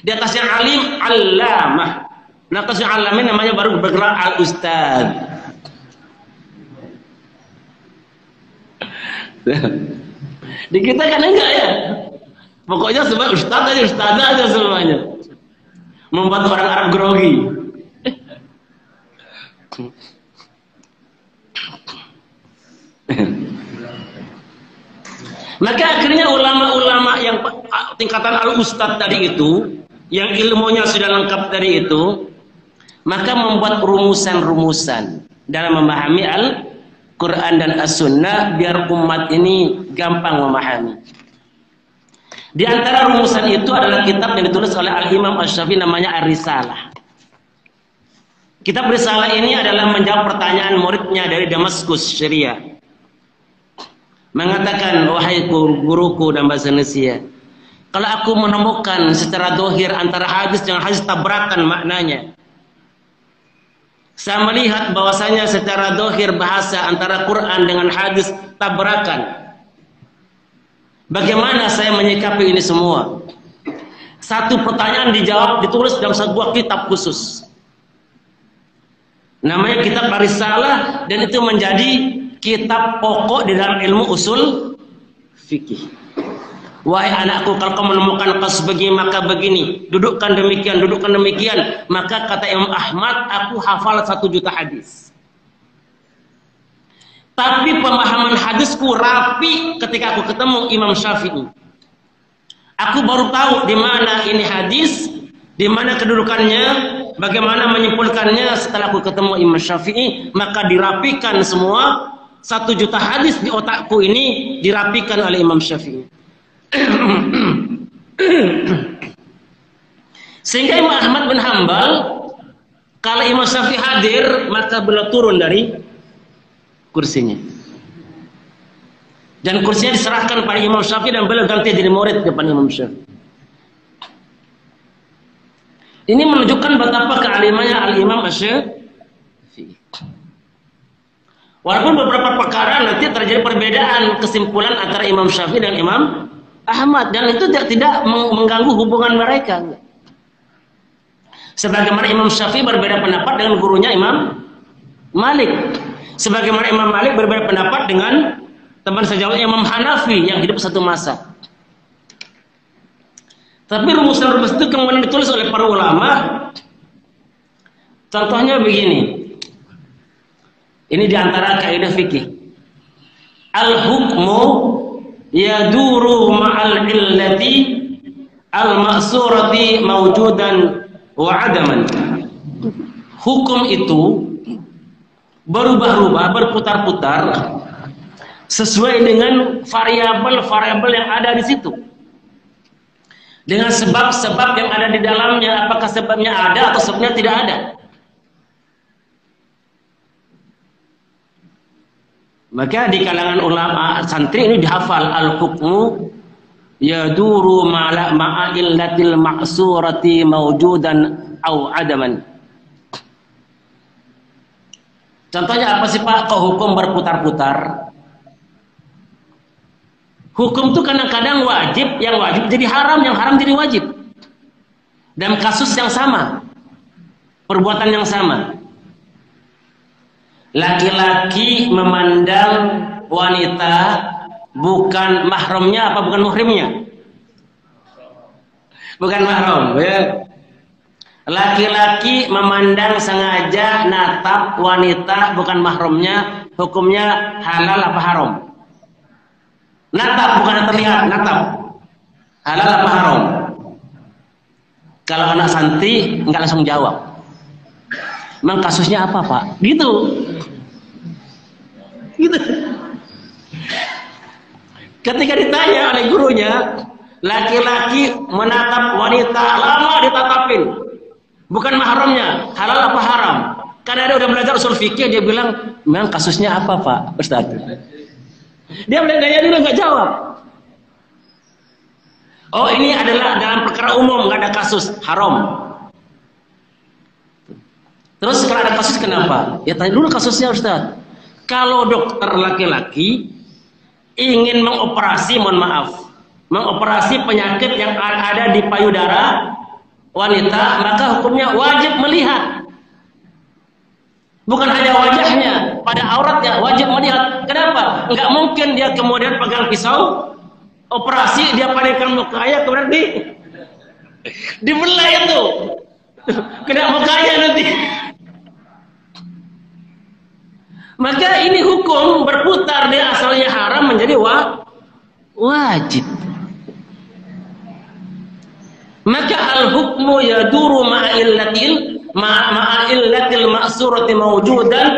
[SPEAKER 2] Di atasnya alim, allamah. Di atasnya alamin namanya baru bergelar al-ustadz. Di kita kan enggak ya. Pokoknya semua ustadz aja semuanya. Membuat orang Arab grogi. Maka akhirnya ulama-ulama yang tingkatan al-ustadz tadi itu, yang ilmunya sudah lengkap dari itu, maka membuat rumusan-rumusan dalam memahami Al-Quran dan As-Sunnah biar umat ini gampang memahami. Di antara rumusan itu adalah kitab yang ditulis oleh Al-Imam Asy-Syafi'i namanya Ar-Risalah. Kitab Risalah ini adalah menjawab pertanyaan muridnya dari Damaskus, Syria. Mengatakan, wahai guruku dalam bahasa Indonesia, kalau aku menemukan secara dohir antara hadis dengan hadis tabrakan maknanya, saya melihat bahwasanya secara dohir bahasa antara Quran dengan hadis tabrakan. Bagaimana saya menyikapi ini semua? Satu pertanyaan dijawab, ditulis dalam sebuah kitab khusus. Namanya kitab Ar-Risalah, dan itu menjadi kitab pokok di dalam ilmu usul fikih. Wahai anakku, kalau kau menemukan kasus begini maka begini, dudukkan demikian, maka kata Imam Ahmad, aku hafal 1 juta hadis. Tapi pemahaman hadisku rapi ketika aku ketemu Imam Syafi'i. Aku baru tahu di mana ini hadis, di mana kedudukannya, bagaimana menyimpulkannya. Setelah aku ketemu Imam Syafi'i, maka dirapikan semua 1 juta hadis di otakku ini dirapikan oleh Imam Syafi'i. Sehingga Imam Ahmad bin Hanbal, kalau Imam Syafi'i hadir, maka beliau turun dari kursinya. Dan kursinya diserahkan pada Imam Syafi'i dan beliau ganti jadi murid depan Imam Syafi'i. Ini menunjukkan betapa kealimannya Al-Imam Asy-Syafi'i. Walaupun beberapa perkara nanti terjadi perbedaan kesimpulan antara Imam Syafi'i dan Imam Ahmad, dan itu tidak mengganggu hubungan mereka. Sebagaimana Imam Syafi'i berbeda pendapat dengan gurunya Imam Malik. Sebagaimana Imam Malik berbeda pendapat dengan teman sejawatnya Imam Hanafi yang hidup satu masa. Tapi rumusan-rumus itu kemudian ditulis oleh para ulama. Contohnya begini. Ini diantara kaidah fikih. Al-hukmu yaduru ma'al illati al-ma'surati mawjudan wa adaman. Hukum itu berubah-ubah, berputar-putar sesuai dengan variabel-variabel yang ada di situ, dengan sebab-sebab yang ada di dalamnya. Apakah sebabnya ada atau sebabnya tidak ada? Maka di kalangan ulama santri ini dihafal, al-hukmu yaduru ma'a illatil ma'surati mawjudan au adaman. Contohnya apa sih Pak? Kok hukum berputar-putar? Hukum itu kadang-kadang wajib, yang wajib jadi haram, yang haram jadi wajib. Dalam kasus yang sama, perbuatan yang sama. Laki-laki memandang wanita bukan mahramnya, apa bukan muhrimnya? Bukan mahram, ya. Laki-laki memandang sengaja natap wanita bukan mahramnya, hukumnya halal apa haram? Natap, bukan terlihat, natap. Halal apa haram? Kalau anak santri nggak langsung jawab. Memang kasusnya apa Pak? Gitu. Ketika ditanya oleh gurunya, laki-laki menatap wanita, lama ditatapin. Bukan mahramnya, halal apa haram. Karena dia udah belajar usul fikih, dia bilang, memang kasusnya apa Pak Ustaz? Dia boleh nanya dulu, nggak jawab. Oh ini adalah dalam perkara umum, nggak ada kasus, haram. Terus kalau ada kasus kenapa? Ya tanya dulu kasusnya Ustaz. Kalau dokter laki-laki ingin mengoperasi, mohon maaf, mengoperasi penyakit yang ada di payudara wanita, maka hukumnya wajib melihat. Bukan hanya wajahnya, pada auratnya wajib melihat. Kenapa? Enggak mungkin dia kemudian pegang pisau, operasi, dia palingkan mukanya, kemudian dibelah itu. Kena mukanya nanti. Maka ini hukum berputar, dia asalnya haram menjadi wajib. Maka al-hukmu yaduru ma'illatil ma'surati mawjudan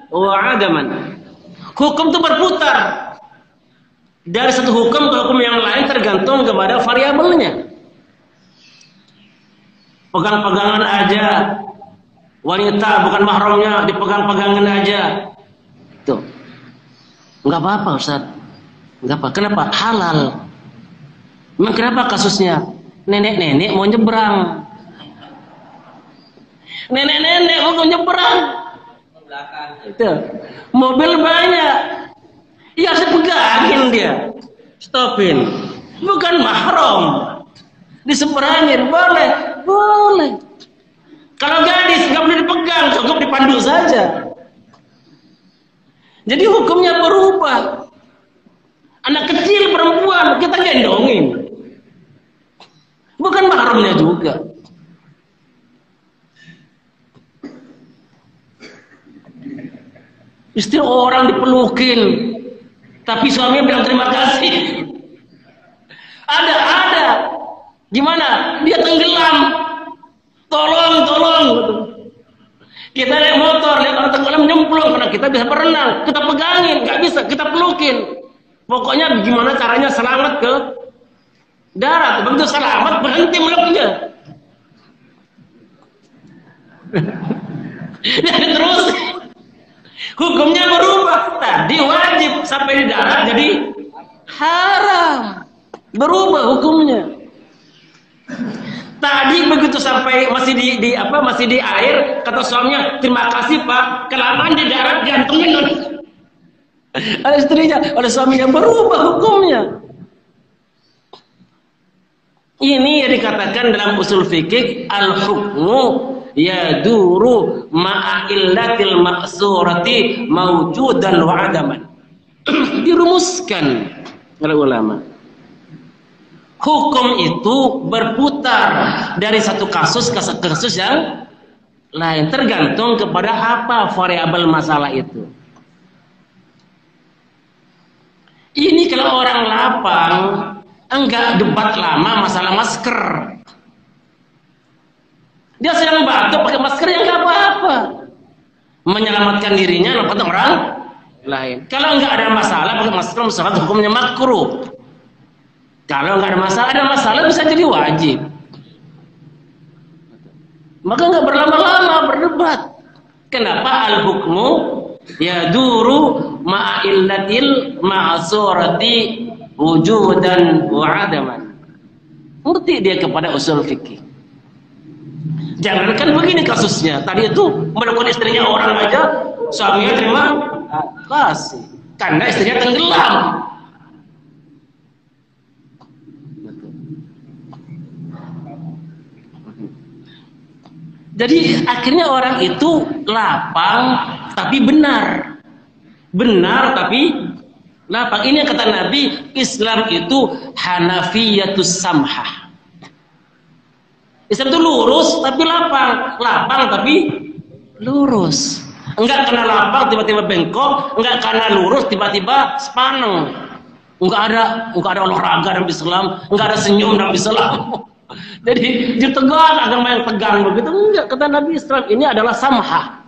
[SPEAKER 2] wa 'adaman. Hukum itu berputar dari satu hukum ke hukum yang lain tergantung kepada variabelnya. Pegang-pegangan aja, wanita bukan mahramnya dipegang-pegangan aja, tuh nggak apa-apa Ustaz, nggak apa. Kenapa? Halal. Memang kenapa kasusnya? Nenek-nenek mau nyebrang, nenek-nenek mau nyebrang, itu mobil banyak, ya saya pegangin dia, stopin, bukan mahram, diseberangin, boleh. Kalau gadis nggak boleh dipegang, cukup dipandu saja. Jadi hukumnya berubah. Anak kecil perempuan kita gendongin, bukan mahramnya juga. Istri orang dipelukin, tapi suaminya bilang terima kasih. Ada. Gimana? Dia tenggelam. Tolong. Kita naik motor, lihat orang tenggelam nyemplung, karena kita bisa berenang, kita pegangin, nggak bisa, kita pelukin. Pokoknya gimana caranya selamat ke darat. Begitu selamat, berhenti meluknya. Terus hukumnya berubah. Tadi wajib sampai di darat jadi haram. Berubah hukumnya. Tadi begitu sampai masih di air, kata suaminya, terima kasih Pak, kelamaan di darat jantungnya oleh istrinya, oleh suaminya, berubah hukumnya. Ini yang dikatakan dalam usul fikih al-hukmu yaduru ma'illatil ma'surati mawjudan wa adaman. Dirumuskan oleh ulama. Hukum itu berputar dari satu kasus ke kasus yang lain, tergantung kepada apa variabel masalah itu. Ini kalau orang lapang enggak debat lama masalah masker. Dia sedang batuk pakai masker yang enggak apa-apa, menyelamatkan dirinya, menyelamatkan orang lain. Kalau enggak ada masalah pakai masker, masalah hukumnya makruh. Kalau nggak ada masalah bisa jadi wajib. Maka nggak berlama-lama berdebat. Kenapa al-hukmu yaduru ma'illatil ma'surati wujudan wa adaman. Ngerti dia kepada usul fikih. Jangankan begini kasusnya. Tadi itu melakukan istrinya orang aja, suaminya terima kasih karena istrinya tenggelam. Jadi akhirnya orang itu lapang tapi benar tapi lapang. Ini yang kata Nabi, Islam itu hanafiyatus samhah. Islam itu lurus tapi lapang tapi lurus. Enggak karena lapang tiba-tiba bengkok, enggak karena lurus tiba-tiba sepaneng. Enggak ada olahraga dalam Islam, enggak ada senyum dalam Islam. Jadi ditegang agama yang tegang begitu, enggak. Kata Nabi, Islam ini adalah samha,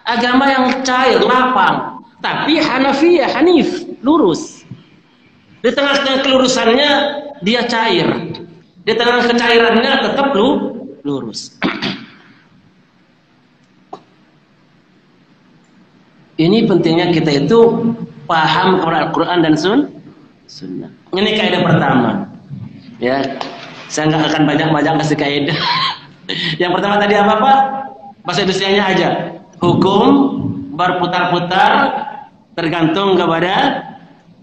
[SPEAKER 2] agama yang cair, lapang, tapi Hanafiyah, Hanif, lurus. Di tengah-tengah kelurusannya dia cair, di tengah kecairannya tetap lurus. Ini pentingnya kita itu paham kepada Al-Quran dan Sunnah. Ini kaidah pertama. Ya, saya nggak akan banyak-banyak kasih kaidah. Yang pertama tadi apa Pak? Bahasa Indonesianya aja. Hukum berputar-putar tergantung kepada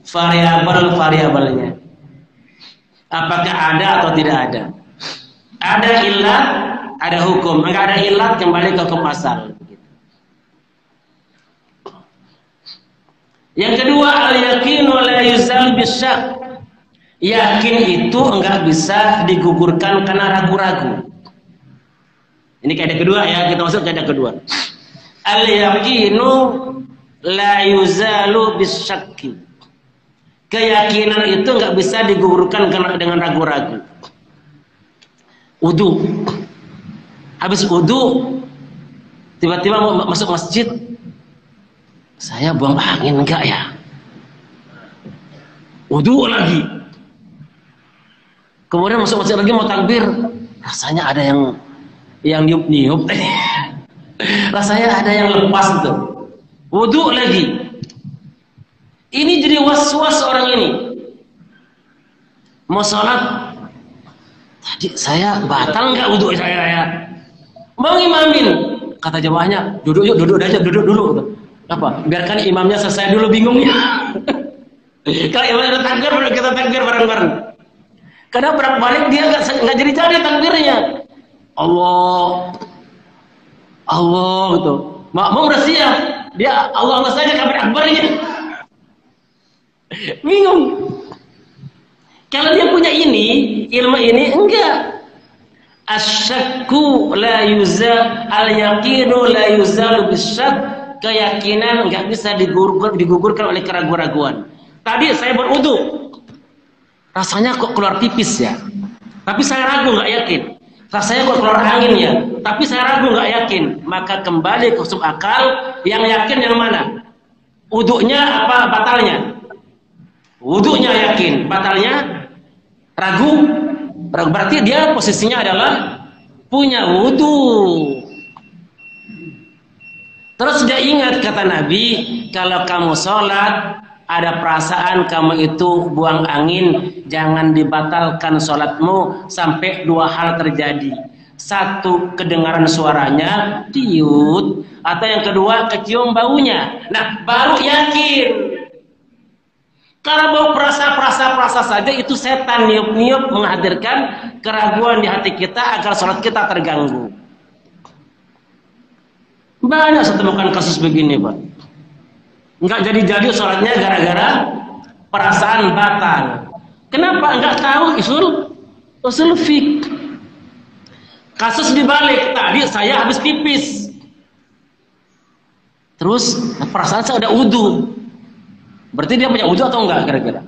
[SPEAKER 2] variabel-variabelnya. Apakah ada atau tidak ada? Ada ilat, ada hukum. Enggak ada ilat, kembali ke hukum asal. Yang kedua, al-yaqinu la yuzal bisyak. Yakin itu enggak bisa digugurkan karena ragu-ragu. Ini kaidah kedua ya, kita masuk kaidah kedua. Al-yaqinu la yuzalu bisyakki. Keyakinan itu enggak bisa digugurkan dengan ragu-ragu. Wudu. Habis wudu, tiba-tiba mau masuk masjid, saya buang angin enggak ya? Wudu lagi. Kemudian masuk masjid lagi mau takbir, rasanya ada yang niup-niup. Rasanya ada yang lepas itu. Wudu lagi. Ini jadi was-was orang ini. Mau sholat, tadi saya batal enggak wudu saya ya? Mau imamin, kata jamaahnya, duduk yuk, duduk aja, duduk dulu. Apa? Biarkan imamnya selesai dulu bingungnya. Kalau imamnya takbir, baru kita takbir bareng-bareng. Karena berak-balik dia nggak jadi takbirnya. Allah gitu. Mau udah siap, dia Allah saja kabir akbarnya. Bingung. Kalau dia punya ini, ilmu ini enggak. Asyakku la yuzal, al-yaqinu la yuzalu bisyak. Keyakinan enggak bisa digugurkan oleh keraguan-raguan. Tadi saya berwudu, rasanya kok keluar pipis ya, tapi saya ragu nggak yakin. Rasanya kok keluar angin ya, tapi saya ragu nggak yakin. Maka kembali ke hukum akal, yang yakin yang mana? Wudunya apa batalnya? Wudunya yakin, batalnya ragu. Berarti dia posisinya adalah punya wudu. Terus dia ingat kata Nabi, kalau kamu sholat ada perasaan kamu itu buang angin, jangan dibatalkan sholatmu sampai dua hal terjadi. Satu, kedengaran suaranya tiut, atau yang kedua kecium baunya. Nah, baru yakin. Kalau bau perasa saja itu setan niup-niup menghadirkan keraguan di hati kita agar sholat kita terganggu. Banyak saya temukan kasus begini, Pak. Enggak jadi-jadi sholatnya gara-gara perasaan batal. Kenapa? Enggak tahu usul fik. Kasus dibalik, tadi saya habis pipis. Terus perasaan saya udah wudu. Berarti dia punya wudu atau enggak kira-kira?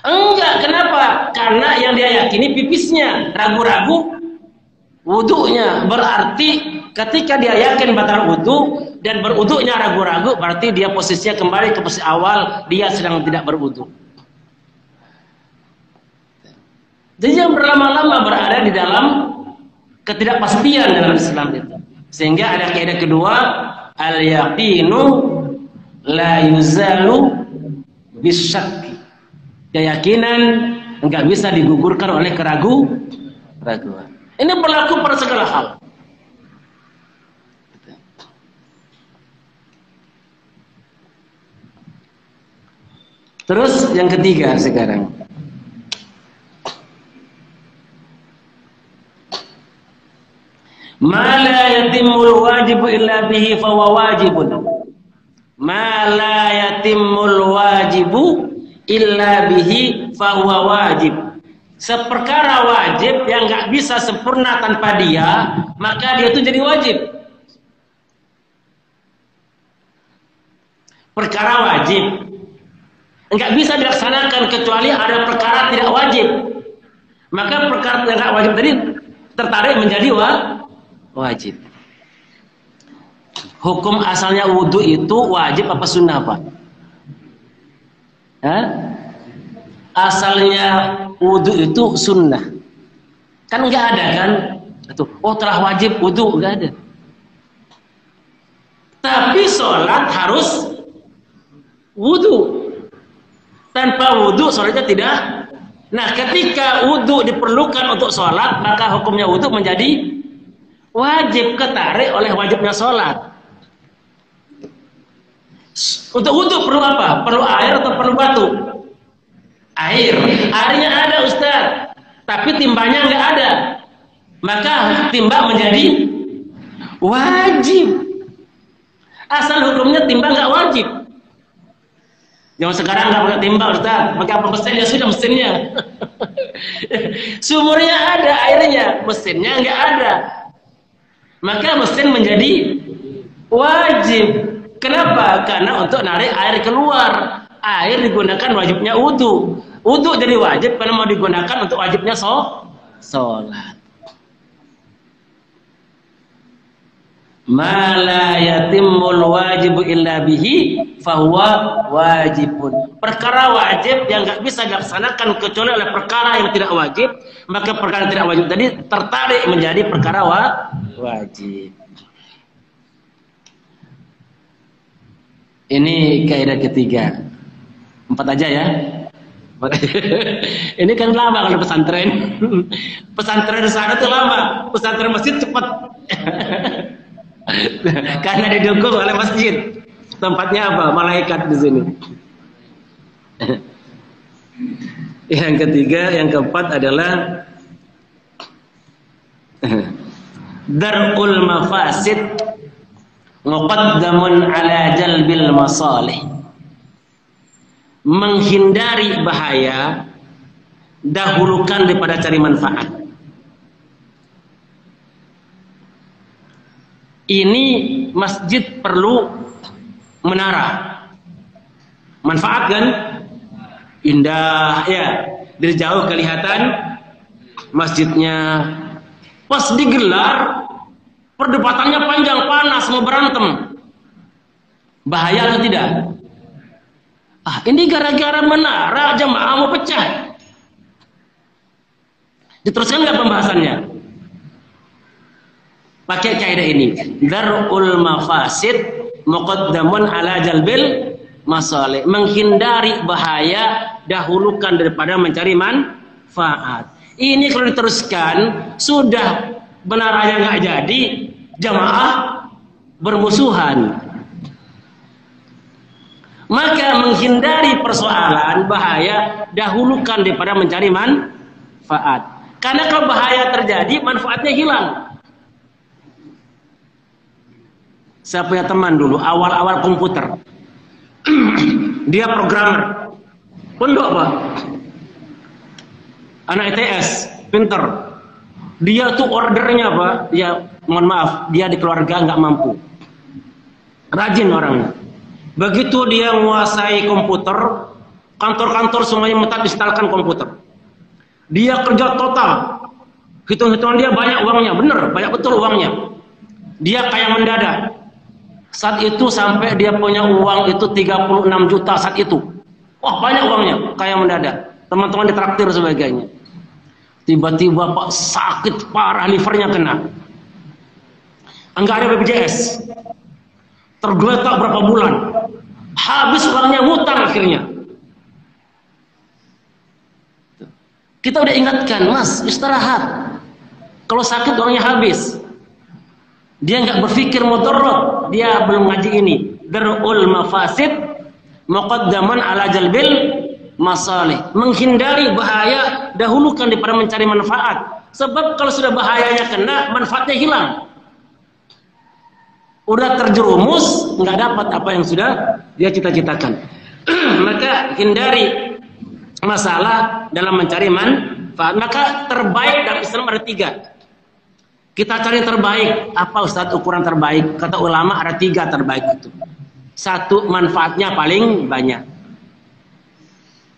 [SPEAKER 2] Enggak, kenapa? Karena yang dia yakini pipisnya, ragu-ragu wudunya. Berarti ketika dia yakin batal wudu dan berwudunya ragu-ragu, berarti dia posisinya kembali ke posisi awal, dia sedang tidak berwudu. Jadi yang berlama-lama berada di dalam ketidakpastian dalam Islam itu. Sehingga ada kaidah kedua, al-yaqinu la yuzalu bisyakki. Keyakinan enggak bisa digugurkan oleh keraguan. Ini berlaku pada segala hal. Terus yang ketiga sekarang, ma la yatimul wajibu illa bihi fa huwa wajibun. Ma la yatimul wajibu illa bihi fa huwa wajib. Seperkara wajib yang nggak bisa sempurna tanpa dia, maka dia itu jadi wajib. Perkara wajib nggak bisa dilaksanakan kecuali ada perkara tidak wajib. Maka perkara yang nggak wajib tadi tertarik menjadi wajib. Hukum asalnya wudhu itu wajib apa sunnah, Pak? Hah? Asalnya wudhu itu sunnah. Kan nggak ada kan Atau oh telah wajib wudu, enggak ada. Tapi sholat harus wudu. Tanpa wudu sholatnya tidak. Nah, ketika wudu diperlukan untuk sholat, maka hukumnya wudu menjadi wajib, ketarik oleh wajibnya sholat. Untuk wudu perlu apa? Perlu air atau perlu batu? Air. Airnya ada Ustaz, tapi timbanya nggak ada. Maka timba menjadi wajib. Asal hukumnya timba nggak wajib. Yang sekarang nggak pakai timba Ustaz, pakai apa mesinnya sudah mesinnya. Sumurnya ada, airnya, mesinnya nggak ada. Maka mesin menjadi wajib. Kenapa? Karena untuk narik air keluar, air digunakan wajibnya wudu. Wudu jadi wajib karena mau digunakan untuk wajibnya sholat. Ma la yatimmul wajibu illa bihi fahuwa wajibun. Perkara wajib yang nggak bisa dilaksanakan kecuali oleh perkara yang tidak wajib, maka perkara yang tidak wajib tadi tertarik menjadi perkara wajib. Ini kaidah ketiga. 4 aja ya. Ini kan lama kalau pesantren. Pesantren di sana itu lama, pesantren masjid cepat. Karena didukung oleh masjid. Tempatnya apa? Malaikat di sini. Yang ketiga, yang keempat adalah dar'ul mafasid muqaddamun ala jalbil masalih. Menghindari bahaya dahulukan daripada cari manfaat. Ini masjid perlu menara. Manfaat kan? Indah ya. Dari jauh kelihatan masjidnya. Pas digelar perdebatannya panjang, panas, mau berantem. Bahaya atau tidak? Ini gara-gara menara jamaah mau pecah. Diteruskan nggak pembahasannya? Pakai kaidah ini. Dar'ul mafasid muqaddamun ala jalbil masalih. Menghindari bahaya dahulukan daripada mencari manfaat. Ini kalau diteruskan sudah benarnya nggak jadi, jamaah bermusuhan. Maka menghindari persoalan bahaya dahulukan daripada mencari manfaat. Karena kalau bahaya terjadi, manfaatnya hilang. Saya punya teman dulu awal-awal komputer. Dia programmer. Pondok Pak. Anak ITS, pinter. Dia tuh ordernya Pak, ya mohon maaf, dia di keluarga nggak mampu. Rajin orangnya. Begitu dia menguasai komputer, kantor-kantor semuanya minta instalkan komputer. Dia kerja total. Hitung-hitungan dia banyak uangnya, bener, banyak betul uangnya. Dia kaya mendadak. Saat itu sampai dia punya uang itu 36 juta saat itu. Wah, banyak uangnya, kaya mendadak. Teman-teman ditraktir sebagainya. Tiba-tiba Pak sakit parah, livernya kena. Enggak ada BPJS. Tergeletak berapa bulan. Habis uangnya, ngutang akhirnya. Kita udah ingatkan, Mas, istirahat. Kalau sakit uangnya habis. Dia nggak berpikir mudarat, dia belum ngaji ini. Dar'ul mafasid muqaddaman ala jalbil masalih. Menghindari bahaya dahulukan daripada mencari manfaat. Sebab kalau sudah bahayanya kena, manfaatnya hilang. Udah terjerumus, nggak dapat apa yang sudah dia cita-citakan. Maka hindari masalah dalam mencari manfaat. Maka terbaik dalam Islam ada 3. Kita cari terbaik. Apa Ustadz ukuran terbaik? Kata ulama ada 3 terbaik itu. 1, manfaatnya paling banyak.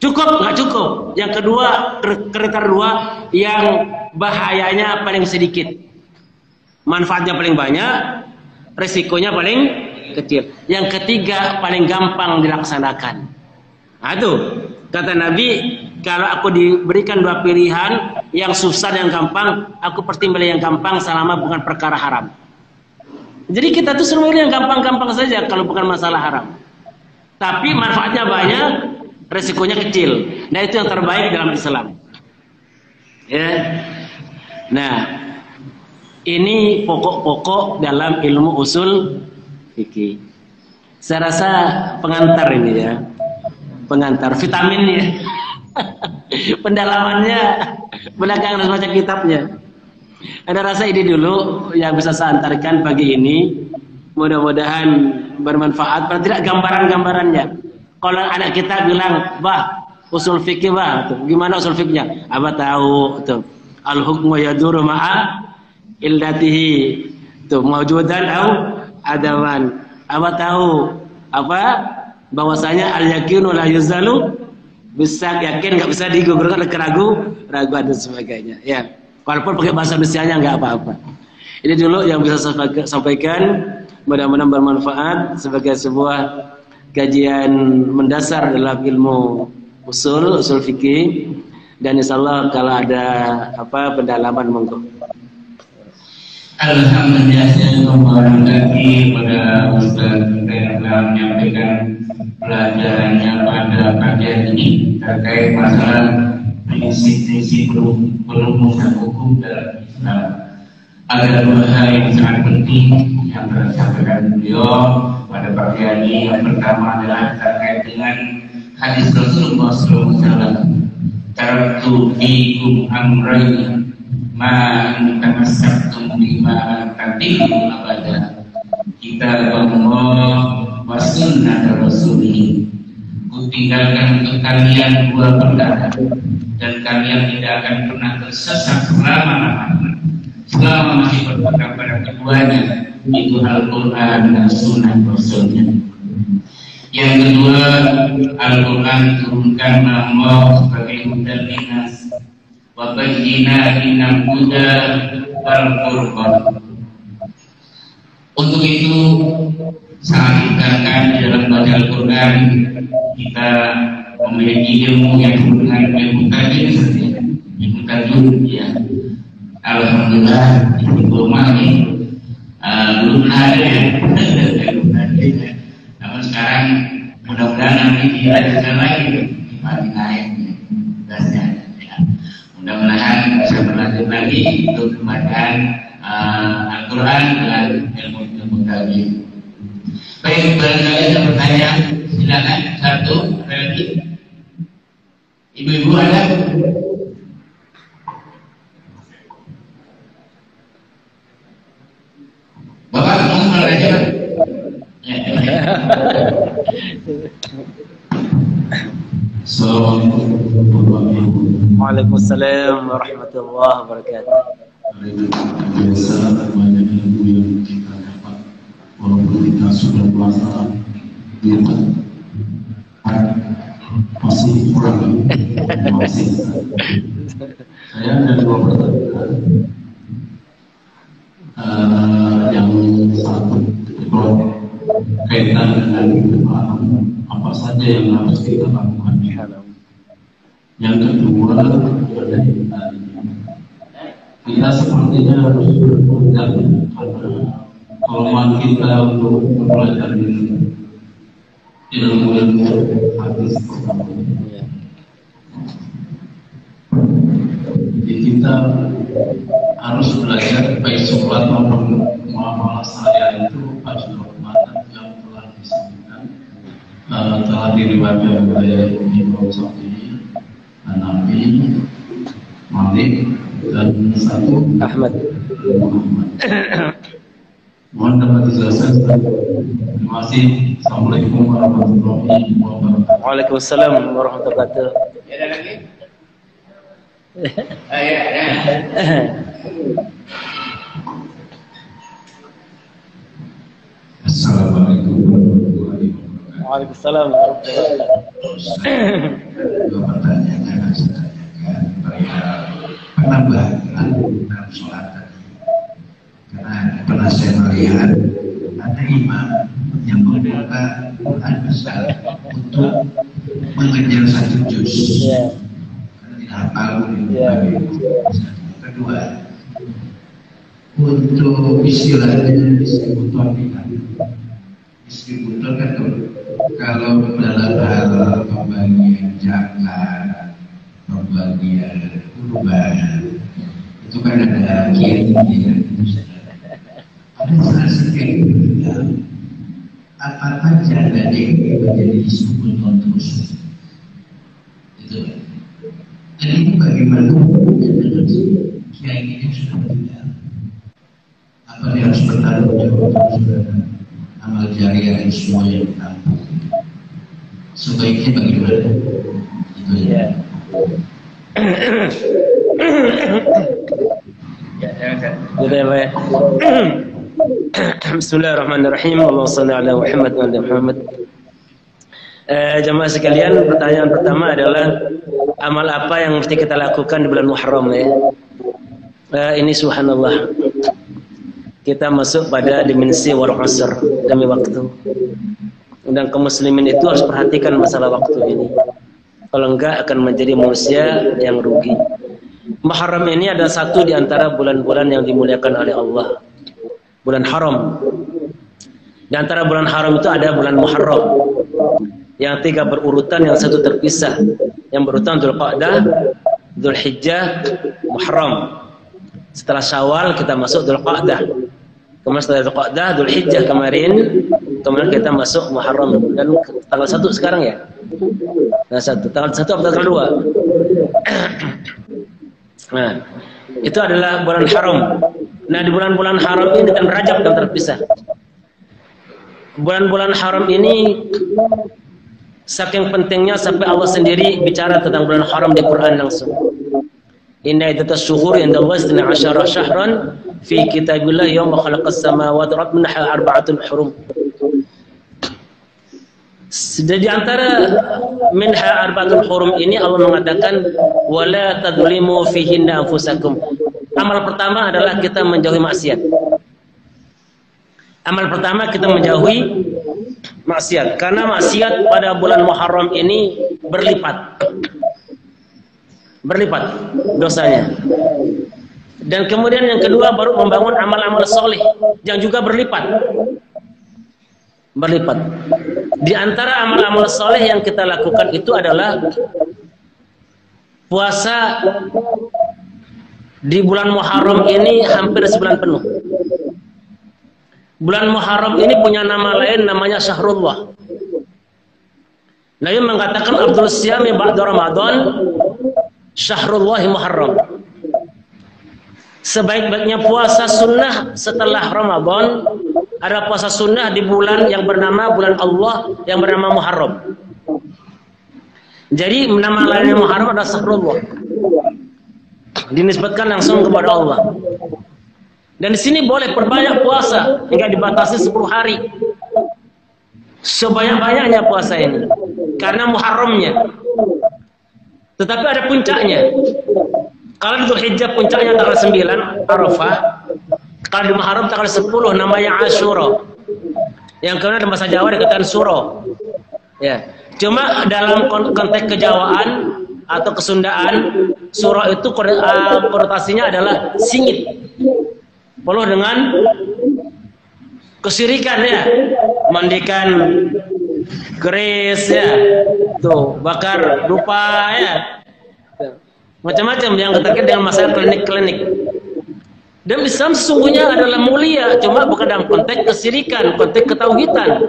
[SPEAKER 2] Cukup? Nggak cukup. Yang kedua, kriteria 2, yang bahayanya paling sedikit. Manfaatnya paling banyak, resikonya paling kecil. Yang ketiga paling gampang dilaksanakan. Nah, itu kata Nabi, Kalau aku diberikan dua pilihan, yang susah dan yang gampang, aku pasti milih yang gampang selama bukan perkara haram. Jadi kita tuh selalu milih yang gampang-gampang saja kalau bukan masalah haram. Tapi manfaatnya banyak, resikonya kecil. Nah itu yang terbaik dalam Islam. Ya. Nah, ini pokok-pokok dalam ilmu usul fikih. Saya rasa pengantar ini ya, pengantar vitaminnya, pendalamannya belakangan harus baca kitabnya. Ada rasa ini dulu yang bisa saya antarkan pagi ini. Mudah-mudahan bermanfaat. Paling tidak gambaran-gambarannya. Kalau anak kita bilang, bah usul fikih bah, tuh. Gimana usul fikihnya? Abah tahu tuh. Al-hukmu yaduru ma'a illatihi. Tuh mawjudan au adaman. Abah tahu apa? Bahwasanya al-yakinu la yuzalu, bisa yakin nggak bisa digugurkan oleh keraguan dan sebagainya. Ya, walaupun pakai bahasa Indonesianya nggak apa-apa. Ini dulu yang bisa saya sampaikan. Mudah-mudahan bermanfaat sebagai sebuah kajian mendasar dalam ilmu usul fikih. Dan insyaallah kalau ada apa pendalaman monggo.
[SPEAKER 3] Alhamdulillah kembali lagi pada Ustaz kita yang telah menyampaikan pelajarannya pada pagi ini terkait masalah prinsip-prinsip perumusan hukum dalam Islam. Ada dua hal yang sangat penting yang telah disampaikan beliau pada pagi ini. Yang pertama adalah terkait dengan hadis Rasulullah SAW. Taraktu fiikum amrayn ma tamassaktum bima tatiqu abada. Kitabullah wa sunnah Rasulih. Kutinggalkan untuk kalian dua perkara dan kalian tidak akan pernah tersesat selama-lamanya. Selama masih berpegang pada keduanya, itu Al-Quran dan Sunnah Rasulnya. Yang kedua, Al-Quran turunkan Allah sebagai hudan linas, wa bayyinatin minal huda wal furqan. Untuk itu sangat diusahakan di dalam baca Al-Quran kita memiliki ilmu yang disebut dengan ilmu tajwid saja, ilmu tajwid ya. Alhamdulillah di rumah ini belum ada ya, namun sekarang mudah-mudahan nanti dilanjutkan lagi di naiknya tugasnya ya. Mudah-mudahan bisa berlanjut lagi untuk pembacaan Al-Quran dengan ilmu tajwid. Baik, barangkali ada pertanyaan, silakan. Satu, ada lagi. Ibu-ibu ada? Bapak ngomong aja. Assalamualaikum warahmatullahi wabarakatuh.
[SPEAKER 2] Waalaikumsalam warahmatullahi wabarakatuh.
[SPEAKER 3] Biasa banyak ilmu yang kita dapat walaupun kita sudah puasa kita masih kurang masih. Saya ada dua pertanyaan. Yang satu kaitan dengan apa saja yang harus kita lakukan. Yang kedua ada kita sepertinya harus berpikir karena kelemahan kita untuk belajar ilmu hadis. Jadi kita harus belajar baik sholat maupun muamalah sehari itu harus berhormatan yang telah disebutkan, telah diriwayatkan oleh Imam Syafi'i, Hanafi, Malik dan satu
[SPEAKER 2] Ahmad.
[SPEAKER 3] Mohon dapat dijelaskan. Terima kasih. Assalamualaikum warahmatullahi wabarakatuh.
[SPEAKER 2] Waalaikumsalam warahmatullahi wabarakatuh.
[SPEAKER 3] Ada lagi? Ya. Assalamualaikum warahmatullahi wabarakatuh.
[SPEAKER 2] Waalaikumsalam warahmatullahi wabarakatuh.
[SPEAKER 3] Dua pertanyaan yang saya tanyakan perihal penambahan dalam sholat tadi. Karena pernah saya melihat ada imam yang menggunakan Quran besar untuk mengejar satu juz. palu kedua untuk istilahnya distributor kan kalau dalam hal pembagian zakat, pembagian kurban itu kan ada kiai ada salah sekali apa saja dan yang menjadi distributor terus itu. Dan ini bagaimana dengan kiai ini sudah meninggal? Apa dia harus bertanggung jawab terhadap amal jariah semua yang ditampung? Sebaiknya bagaimana? Itu ya.
[SPEAKER 4] Bismillahirrahmanirrahim. Allahumma shalli ala Muhammad wa ala Muhammad. Jamaah sekalian, pertanyaan pertama adalah amal apa yang mesti kita lakukan di bulan Muharram ya? Ini subhanallah. Kita masuk pada dimensi warul asr demi waktu. Dan kaum muslimin itu harus perhatikan masalah waktu ini. Kalau enggak akan menjadi manusia yang rugi. Muharram ini adalah satu di antara bulan-bulan yang dimuliakan oleh Allah. Bulan haram. Di antara bulan haram itu ada bulan Muharram. Yang tiga berurutan, yang satu terpisah. Yang berurutan Dzulqa'dah, Dzulhijjah, Muharram. Setelah Syawal kita masuk Dzulqa'dah. Kemudian setelah Dzulqa'dah, Dzulhijjah kemarin. Kemudian kita masuk Muharram. Dan tanggal 1 sekarang ya? Tanggal 1 atau tanggal 2? Nah, itu adalah bulan haram. Nah, di bulan-bulan haram ini dan Rajab yang terpisah. Bulan-bulan haram ini saking pentingnya sampai Allah sendiri bicara tentang bulan haram di Quran langsung. Inna iddatas syuhur indallahi 12 syahran fi kitabillah yawma khalaqas samawati wal arda minha arba'atun hurum. Di antara minha arba'atun hurum ini Allah mengatakan wala tadzlimu fihinna anfusakum. Amal pertama adalah kita menjauhi maksiat. Amal pertama kita menjauhi maksiat, karena maksiat pada bulan Muharram ini berlipat dosanya. Dan kemudian yang kedua baru membangun amal-amal soleh yang juga berlipat. Di antara amal-amal soleh yang kita lakukan itu adalah puasa di bulan Muharram ini hampir sebulan penuh. Bulan Muharram ini punya nama lain, namanya Syahrullah. Nabi mengatakan Abdul Siyami ba'da Ramadan Syahrullahi Muharram. Sebaik-baiknya puasa sunnah setelah Ramadan ada puasa sunnah di bulan yang bernama bulan Allah yang bernama Muharram. Jadi nama lainnya Muharram adalah Syahrullah. Dinisbatkan langsung kepada Allah. Dan di sini boleh perbanyak puasa hingga dibatasi 10 hari. Sebanyak-banyaknya puasa ini karena Muharramnya. Tetapi ada puncaknya. Kalau di Dzulhijjah puncaknya tanggal 9 Arafah. Kalau di Muharram tanggal 10 namanya Asyura. Yang kemudian dalam bahasa Jawa dikatakan Suro. Ya. Cuma dalam konteks kejawaan atau kesundaan, Suro itu konotasinya adalah singit. Penuh dengan kesirikan ya, mandikan keris ya, tuh bakar dupa ya, macam-macam yang terkait dengan masalah klinik-klinik. Dan Islam sesungguhnya adalah mulia, cuma bukan dalam konteks kesirikan, konteks ketauhidan.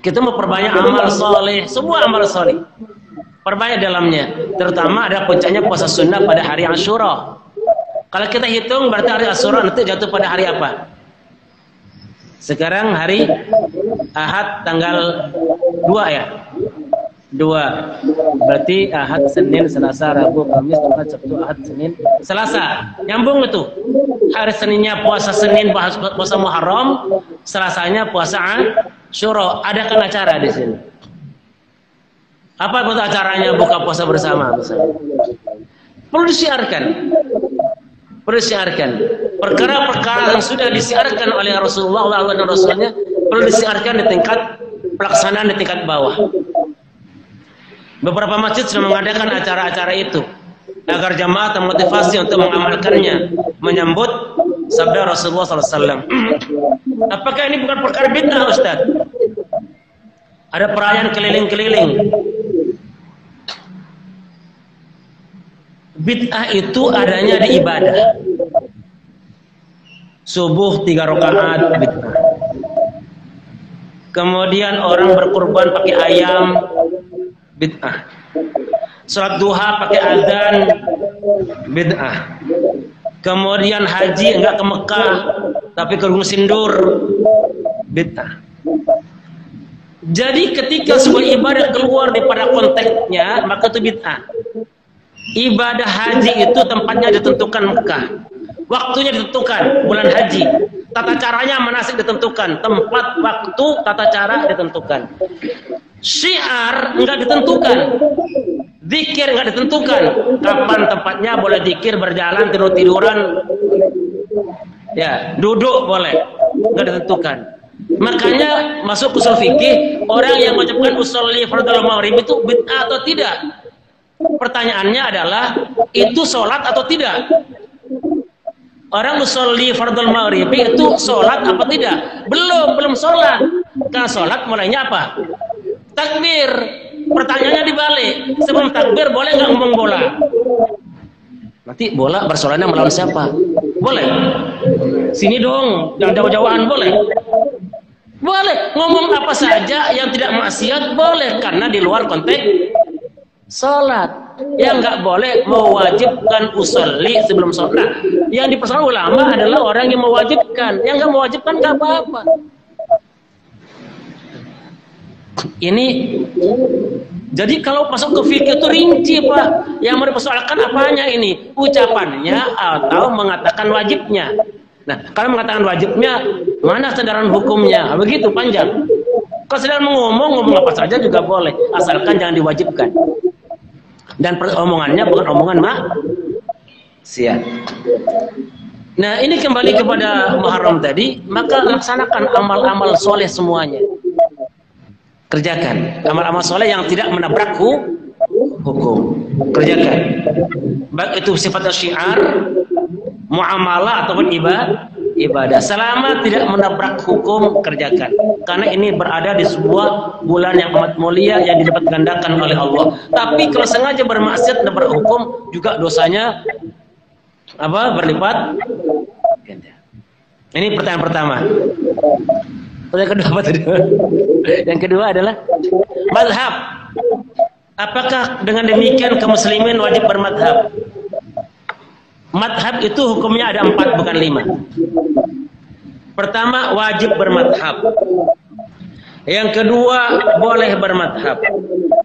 [SPEAKER 4] Kita memperbanyak amal soleh, semua amal soleh, perbanyak dalamnya. Terutama ada puncaknya puasa sunnah pada hari Asyura. Kalau kita hitung berarti hari Asyura nanti jatuh pada hari apa? Sekarang hari Ahad tanggal 2 ya? 2. Berarti Ahad, Senin, Selasa, Rabu, Kamis, Jumat, Sabtu, Ahad, Senin, Selasa. Nyambung itu. Hari Seninnya puasa Senin, puasa Muharram, Selasanya puasa Asyura. Ada kan acara di sini? Apa bentuk acaranya? Buka puasa bersama misalnya. Perlu disiarkan. Perkara-perkara yang sudah disiarkan oleh Rasulullah dan Rasulnya perlu disiarkan di tingkat pelaksanaan di tingkat bawah. Beberapa masjid sudah mengadakan acara-acara itu agar jamaah termotivasi untuk mengamalkannya, menyambut sabda Rasulullah SAW. Apakah ini bukan perkara bid'ah, Ustaz? Ada perayaan keliling-keliling. Bid'ah itu adanya di ibadah. Subuh 3 rakaat bid'ah. Kemudian orang berkurban pakai ayam, bid'ah. Salat duha pakai adzan, bid'ah. Kemudian haji enggak ke Mekah tapi ke Gunung Sindur, bid'ah. Jadi ketika sebuah ibadah keluar daripada konteksnya, maka itu bid'ah. Ibadah haji itu tempatnya ditentukan Mekah, waktunya ditentukan bulan haji, tata caranya manasik ditentukan, tempat, waktu, tata cara ditentukan. Syiar enggak ditentukan, zikir enggak ditentukan, kapan tempatnya boleh zikir, berjalan, tidur-tiduran, ya duduk boleh, enggak ditentukan. Makanya masuk usul fikih, orang yang mengucapkan usolli fardhu maghrib itu bid'ah atau tidak? Pertanyaannya adalah, itu sholat atau tidak? Orang usolli fardhu maghrib itu sholat apa tidak? Belum sholat. Karena sholat mulainya apa? Takbir. Pertanyaannya dibalik, sebelum takbir boleh nggak ngomong bola? Nanti bola bersolahnya melawan siapa? Boleh? Sini dong, jangan jauh-jauhan, boleh? Boleh. Ngomong apa saja yang tidak maksiat boleh, karena di luar konteks sholat. Yang nggak boleh mewajibkan usolli sebelum sholat. Yang dipersoalkan ulama adalah orang yang mewajibkan, yang nggak mewajibkan nggak apa-apa. Ini jadi kalau masuk ke fikih itu rinci, Pak. Yang mau dipersoalkan apanya ini? Ucapannya atau mengatakan wajibnya. Nah, kalau mengatakan wajibnya, mana sandaran hukumnya? Begitu panjang. Kalau sedang ngomong apa saja juga boleh, asalkan jangan diwajibkan. Dan omongannya bukan omongan maksiat. Nah, ini kembali kepada Muharram tadi, maka laksanakan amal-amal soleh semuanya. Kerjakan amal-amal soleh yang tidak menabrak hukum. Kerjakan. Baik itu sifatnya syiar, muamalah ataupun ibadah. Selama tidak menabrak hukum, kerjakan. Karena ini berada di sebuah bulan yang amat mulia yang didapat gandakan oleh Allah. Tapi kalau sengaja bermaksiat dan berhukum, juga dosanya berlipat ganda. Ini pertanyaan pertama. Yang kedua apa tadi? Yang kedua adalah mazhab. Apakah dengan demikian kaum muslimin wajib bermadhab? Madhab itu hukumnya ada 4 bukan 5. Pertama, wajib bermadhab. Yang kedua, boleh bermadhab.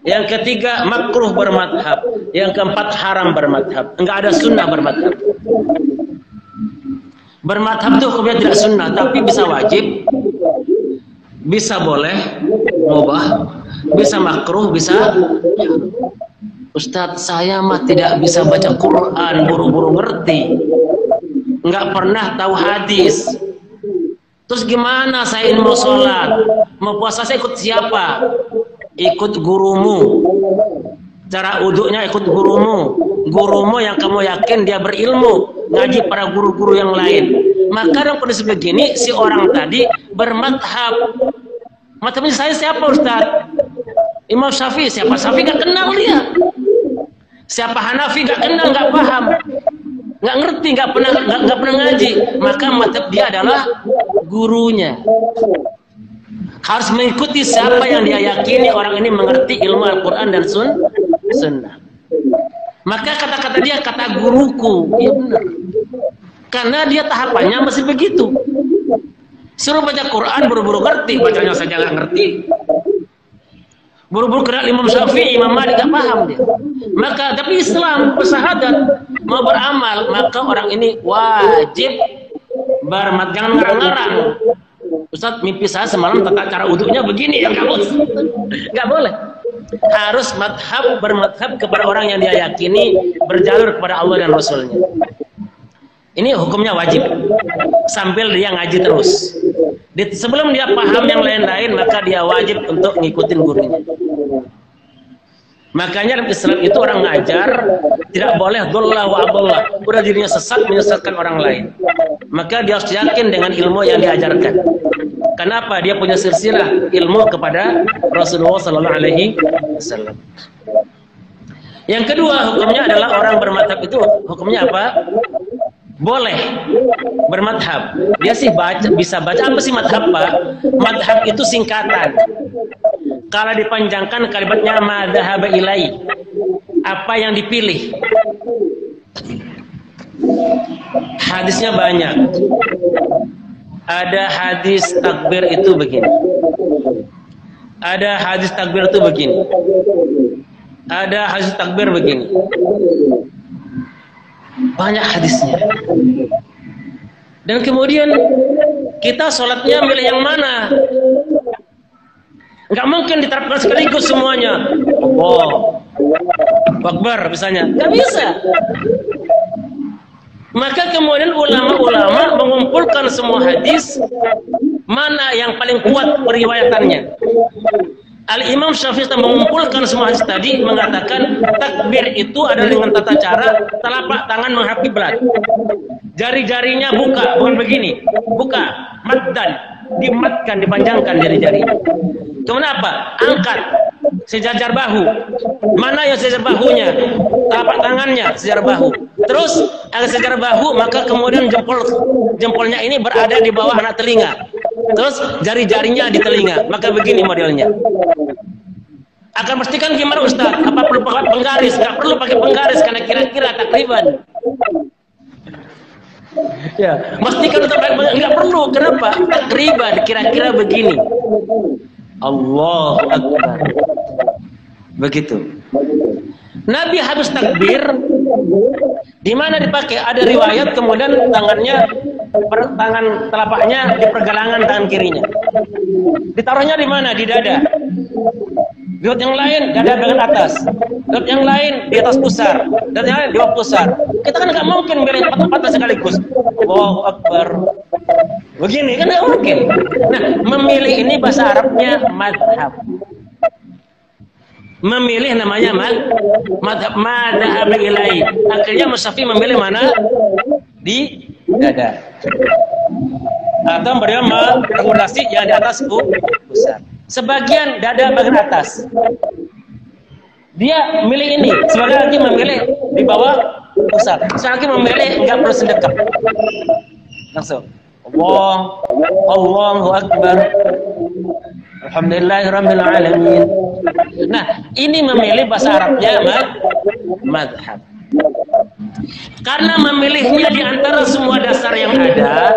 [SPEAKER 4] Yang ketiga, makruh bermadhab. Yang keempat, haram bermadhab. Enggak ada sunnah bermadhab. Bermadhab itu hukumnya tidak sunnah, tapi bisa wajib, bisa boleh, mubah, bisa makruh, bisa. Ustadz, saya mah tidak bisa baca Quran, buru-buru ngerti, nggak pernah tahu hadis. Terus gimana saya ini mau sholat, mau puasa, saya ikut siapa? Ikut gurumu. Cara uduknya ikut gurumu yang kamu yakin dia berilmu, ngaji para guru-guru yang lain. Maka dalam kondisi begini, si orang tadi bermadhab. Madhabnya saya siapa, Ustaz? Imam Syafi'i. Siapa Syafi'i? Gak kenal dia. Siapa Hanafi? Gak kenal, gak paham, gak ngerti, gak pernah ngaji. Maka madhab dia adalah gurunya. Harus mengikuti siapa yang dia yakini orang ini mengerti ilmu Al-Quran dan Sunnah. Maka kata-kata dia kata guruku, ya benar. Karena dia tahapannya masih begitu. Suruh baca Quran, buru-buru ngerti, bacanya saja nggak ngerti. Buru-buru kenal Imam Syafi'i, Imam Malik nggak paham dia. Maka tapi Islam bersahadat mau beramal, maka orang ini wajib bermadhab. Jangan ngarang-ngarang. Ustaz, mimpi saya semalam tata cara wudhunya begini, ya nggak boleh. Harus bermadhab kepada orang yang dia yakini berjalur kepada Allah dan Rasulnya. Ini hukumnya wajib sambil dia ngaji terus. Sebelum dia paham yang lain-lain, maka dia wajib untuk ngikutin gurunya. Makanya dalam Islam itu orang ngajar tidak boleh dollah wa abdullah. Udah dirinya sesat menyesatkan orang lain. Maka dia harus yakin dengan ilmu yang diajarkan. Kenapa? Dia punya silsilah ilmu kepada Rasulullah sallallahu alaihi wasallam. Yang kedua hukumnya adalah orang bermadhab itu hukumnya apa? Boleh bermadhab. Dia sih bisa baca apa sih madhab, Pak? Madhab itu singkatan. Kalau dipanjangkan kalimatnya madhaba ilai. Apa yang dipilih? Hadisnya banyak. Ada hadis takbir itu begini. Ada hadis takbir itu begini. Ada hadis takbir begini. Banyak hadisnya. Dan kemudian kita sholatnya milih yang mana? Nggak mungkin diterapkan sekaligus semuanya. Allahu Akbar misalnya. Nggak bisa. Maka kemudian ulama-ulama mengumpulkan semua hadis, mana yang paling kuat periwayatannya. Al-Imam Syafi'i mengumpulkan semua hadis tadi, mengatakan takbir itu adalah dengan tata cara telapak tangan menghadap kiblat. Jari-jarinya buka, bukan begini. Buka, maddan, dimatkan, dipanjangkan jari-jari. Kenapa? Angkat sejajar bahu. Mana yang sejajar bahunya? Telapak tangannya sejajar bahu. Terus agak sejajar bahu, maka kemudian jempolnya ini berada di bawah anak telinga. Terus jari-jarinya di telinga. Maka begini modelnya. Akan pastikan gimana Ustaz? Apa perlu pakai penggaris? Gak perlu pakai penggaris karena kira-kira takriban. Ya, pastikan untuk nggak perlu. Kenapa? Takriban kira-kira begini. Allahu Akbar. Begitu. Nabi habis takbir, di mana dipakai? Ada riwayat kemudian tangan telapaknya di pergelangan tangan kirinya. Ditaruhnya di mana? Di dada. Riwayat yang lain dada bagian atas. Riwayat yang lain di atas pusar. Dan yang lain di bawah pusar. Kita kan nggak mungkin milih empat sekaligus. Allahu Akbar. Begini kan nggak mungkin. Nah, memilih ini bahasa Arabnya madhab. Memilih namanya madhab ilai. Akhirnya Syafi'i memilih mana? Di dada. Atau beliau merekomendasi yang di atas pusar. Sebagian dada bagian atas. Dia milih ini. Sebagian lagi memilih di bawah pusar. Sebagian lagi memilih nggak perlu sedekap. Langsung. Allahu Akbar. Alhamdulillahirabbil alamin. Nah, ini memilih bahasa Arabnya madhab. Karena memilihnya di antara semua dasar yang ada,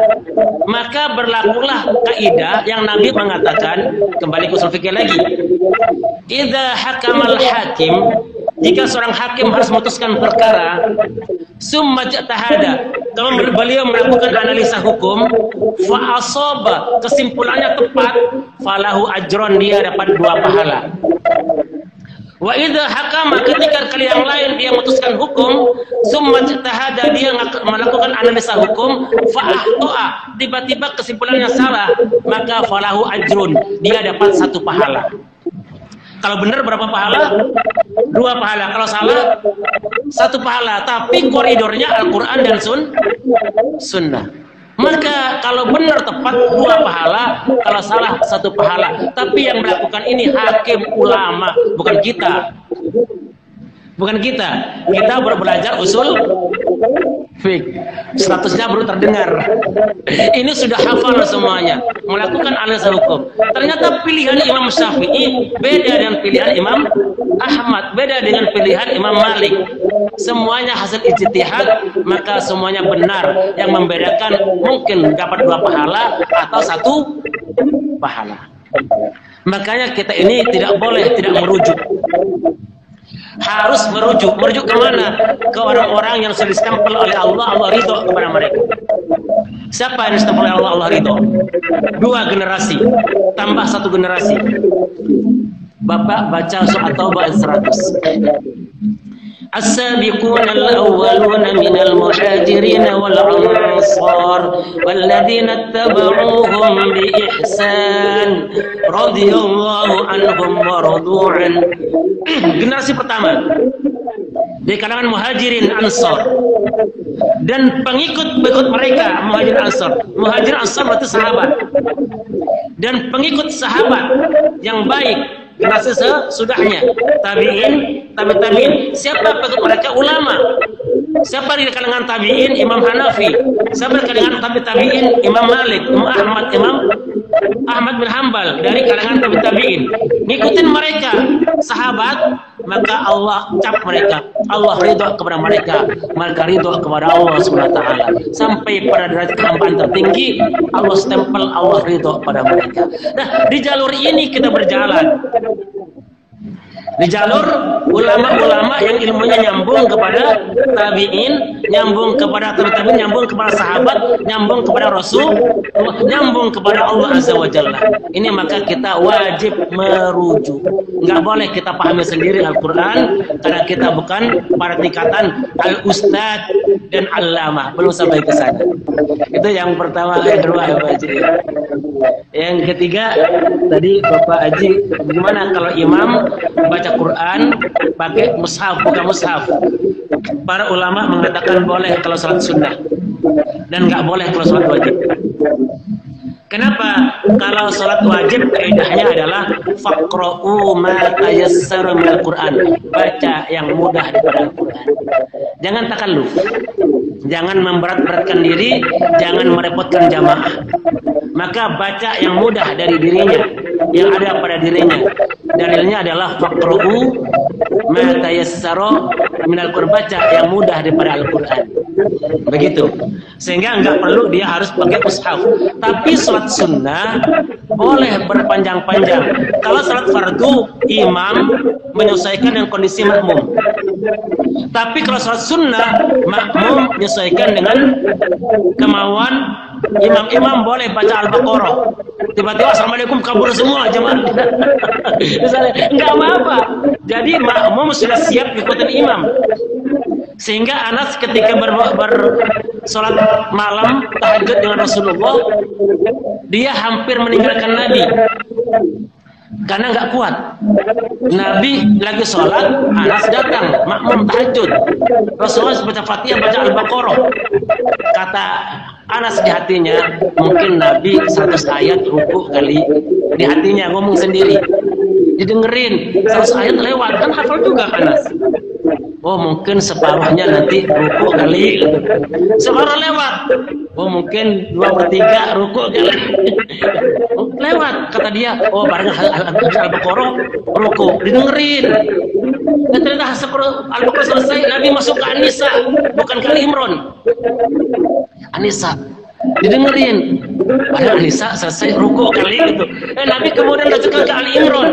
[SPEAKER 4] maka berlakulah kaidah yang Nabi mengatakan, kembali ke usul fikih lagi. Idza hakamal hakim, jika seorang hakim harus memutuskan perkara, summa jatahada, kalau beliau melakukan analisa hukum, fa asaba, kesimpulannya tepat, falahu ajron, dia dapat 2 pahala. Wa idza hakama, ketika kali yang lain dia memutuskan hukum, summa jatahada, dia melakukan analisa hukum, fa ahtoa, tiba-tiba kesimpulannya salah, maka falahu ajrun, dia dapat 1 pahala. Kalau benar berapa pahala? 2 pahala. Kalau salah 1 pahala. Tapi koridornya Al-Quran dan Sunnah. Maka kalau benar tepat 2 pahala, kalau salah 1 pahala. Tapi yang melakukan ini hakim ulama, bukan kita. Bukan kita. Kita baru belajar usul fiqh. Statusnya baru terdengar. Ini sudah hafal semuanya. Melakukan analisa hukum. Ternyata pilihan Imam Syafi'i beda dengan pilihan Imam Ahmad, beda dengan pilihan Imam Malik. Semuanya hasil ijtihad, maka semuanya benar. Yang membedakan mungkin dapat 2 pahala atau 1 pahala. Makanya kita ini tidak boleh tidak merujuk. Harus merujuk kemana? Ke orang-orang yang sudah distempel oleh Allah, Allah ridho kepada mereka. Siapa yang distempel oleh Allah, Allah ridho? 2 generasi, tambah 1 generasi. Bapak baca surat Taubah 100.
[SPEAKER 2] السابقون الأولون من المهاجرين والأنصار والذين اتبعوهم بإحسان رضي الله عنهم ورضوا عنه. Generasi pertama di kalangan muhajirin ansor dan pengikut mereka muhajirin ansor. Muhajirin ansor berarti sahabat, dan pengikut sahabat yang baik generasi sesudahnya tabi'in, tabi'in. Siapa pengikut mereka? Ulama. Siapa di kalangan tabi'in? Imam Hanafi. Siapa di kalangan tabi'in? Imam Malik, Imam Ahmad bin Hanbal. Dari kalangan tabi'in. Ngikutin mereka sahabat, maka Allah cap mereka. Allah ridho kepada mereka, mereka ridho kepada Allah SWT. Sampai pada derajat kehambaan tertinggi, Allah stempel Allah ridho pada mereka. Nah, di jalur ini kita berjalan. Di jalur ulama-ulama yang ilmunya nyambung kepada tabi'in, nyambung kepada tabi'in, nyambung kepada sahabat, nyambung kepada Rasul, nyambung kepada Allah Azza wa Jalla. Ini maka kita wajib merujuk. Nggak boleh kita pahami sendiri Al-Quran, karena kita bukan pada tingkatan al-ustad dan al-lama, belum sampai ke sana. Itu yang pertama. Yang kedua ya Pak Haji. Yang ketiga tadi Bapak Haji, gimana kalau imam baca Quran pakai mushaf, bukan mushaf? Para ulama mengatakan boleh kalau salat sunnah dan nggak boleh kalau salat wajib. Kenapa? Kalau salat wajib kaidahnya adalah faqra'u ma tayassara minal Qur'an, baca yang mudah daripada Al-Qur'an. Jangan takalluf, jangan memberat-beratkan diri, jangan merepotkan jamaah. Maka baca yang mudah dari dirinya, yang ada pada dirinya. Dalilnya adalah faqra'u ma tayassara minal Qur'an, baca yang mudah daripada Al-Qur'an. Begitu. Sehingga enggak perlu dia harus pakai mushaf. Tapi salat sunnah boleh berpanjang-panjang. Kalau salat fardu, imam menyesuaikan dengan kondisi makmum. Tapi kalau salat sunnah, makmum menyesuaikan dengan kemauan imam. Boleh baca Al-Baqarah. Tiba-tiba assalamualaikum kabur semua jemaah. Misalnya, enggak apa-apa. Jadi makmum sudah siap ikutin imam. Sehingga Anas ketika bersolat malam tahajud dengan Rasulullah, dia hampir meninggalkan Nabi karena nggak kuat. Nabi lagi sholat, Anas datang makmum tahajud. Rasulullah baca Fatihah, baca Al-Baqarah. Kata Anas di hatinya, mungkin Nabi 100 ayat ruku kali. Di hatinya ngomong sendiri, didengerin 100 ayat lewat, kan hafal juga Anas. Oh mungkin separuhnya nanti ruku kali, separuh lewat. Oh mungkin 2/3 ruku kali. Lewat, kata dia. Oh barangnya Al-Baqarah ruku, didengerin. Dan ternyata Al-Baqarah selesai, Nabi masuk ke An-Nisa, bukan ke Al-Imran. An-Nisa didengerin. Padahal An-Nisa selesai ruku kali gitu. Nabi kemudian lanjutkan ke Ali-Imran.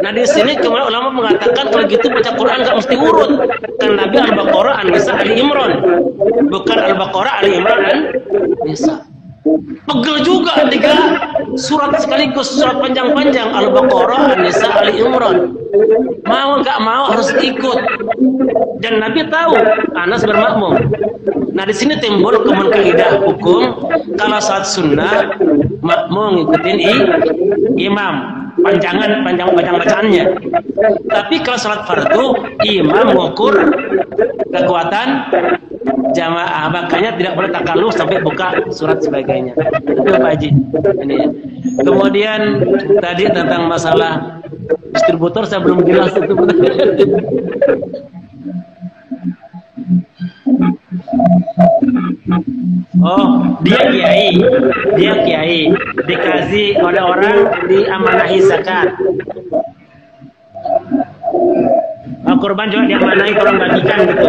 [SPEAKER 2] Nah di sini kemudian ulama mengatakan kalau gitu baca Quran nggak mesti urut. Kan Nabi Al-Baqarah, An-Nisa, Ali-Imran. Bukan Al-Baqarah, Ali-Imran, An-Nisa. Pegel juga 3 surat sekaligus, surat panjang-panjang, Al-Baqarah, An-Nisa, Ali-Imran. Mau nggak mau harus ikut. Dan Nabi tahu Anas bermakmum. Nah di sini timbul kemudian kaidah hukum, kalau salat sunnah makmum ngikutin imam, panjang bacaannya. Tapi kalau salat fardu, imam mengukur kekuatan jamaah, makanya tidak boleh takalluf sampai buka surat sebagainya. Itu Pak Haji. Ini. Kemudian tadi tentang masalah distributor saya belum jelas itu. Oh, dia kiai, dikasih oleh orang diamanahi zakat. Kurban juga diamanahi orang bagikan gitu.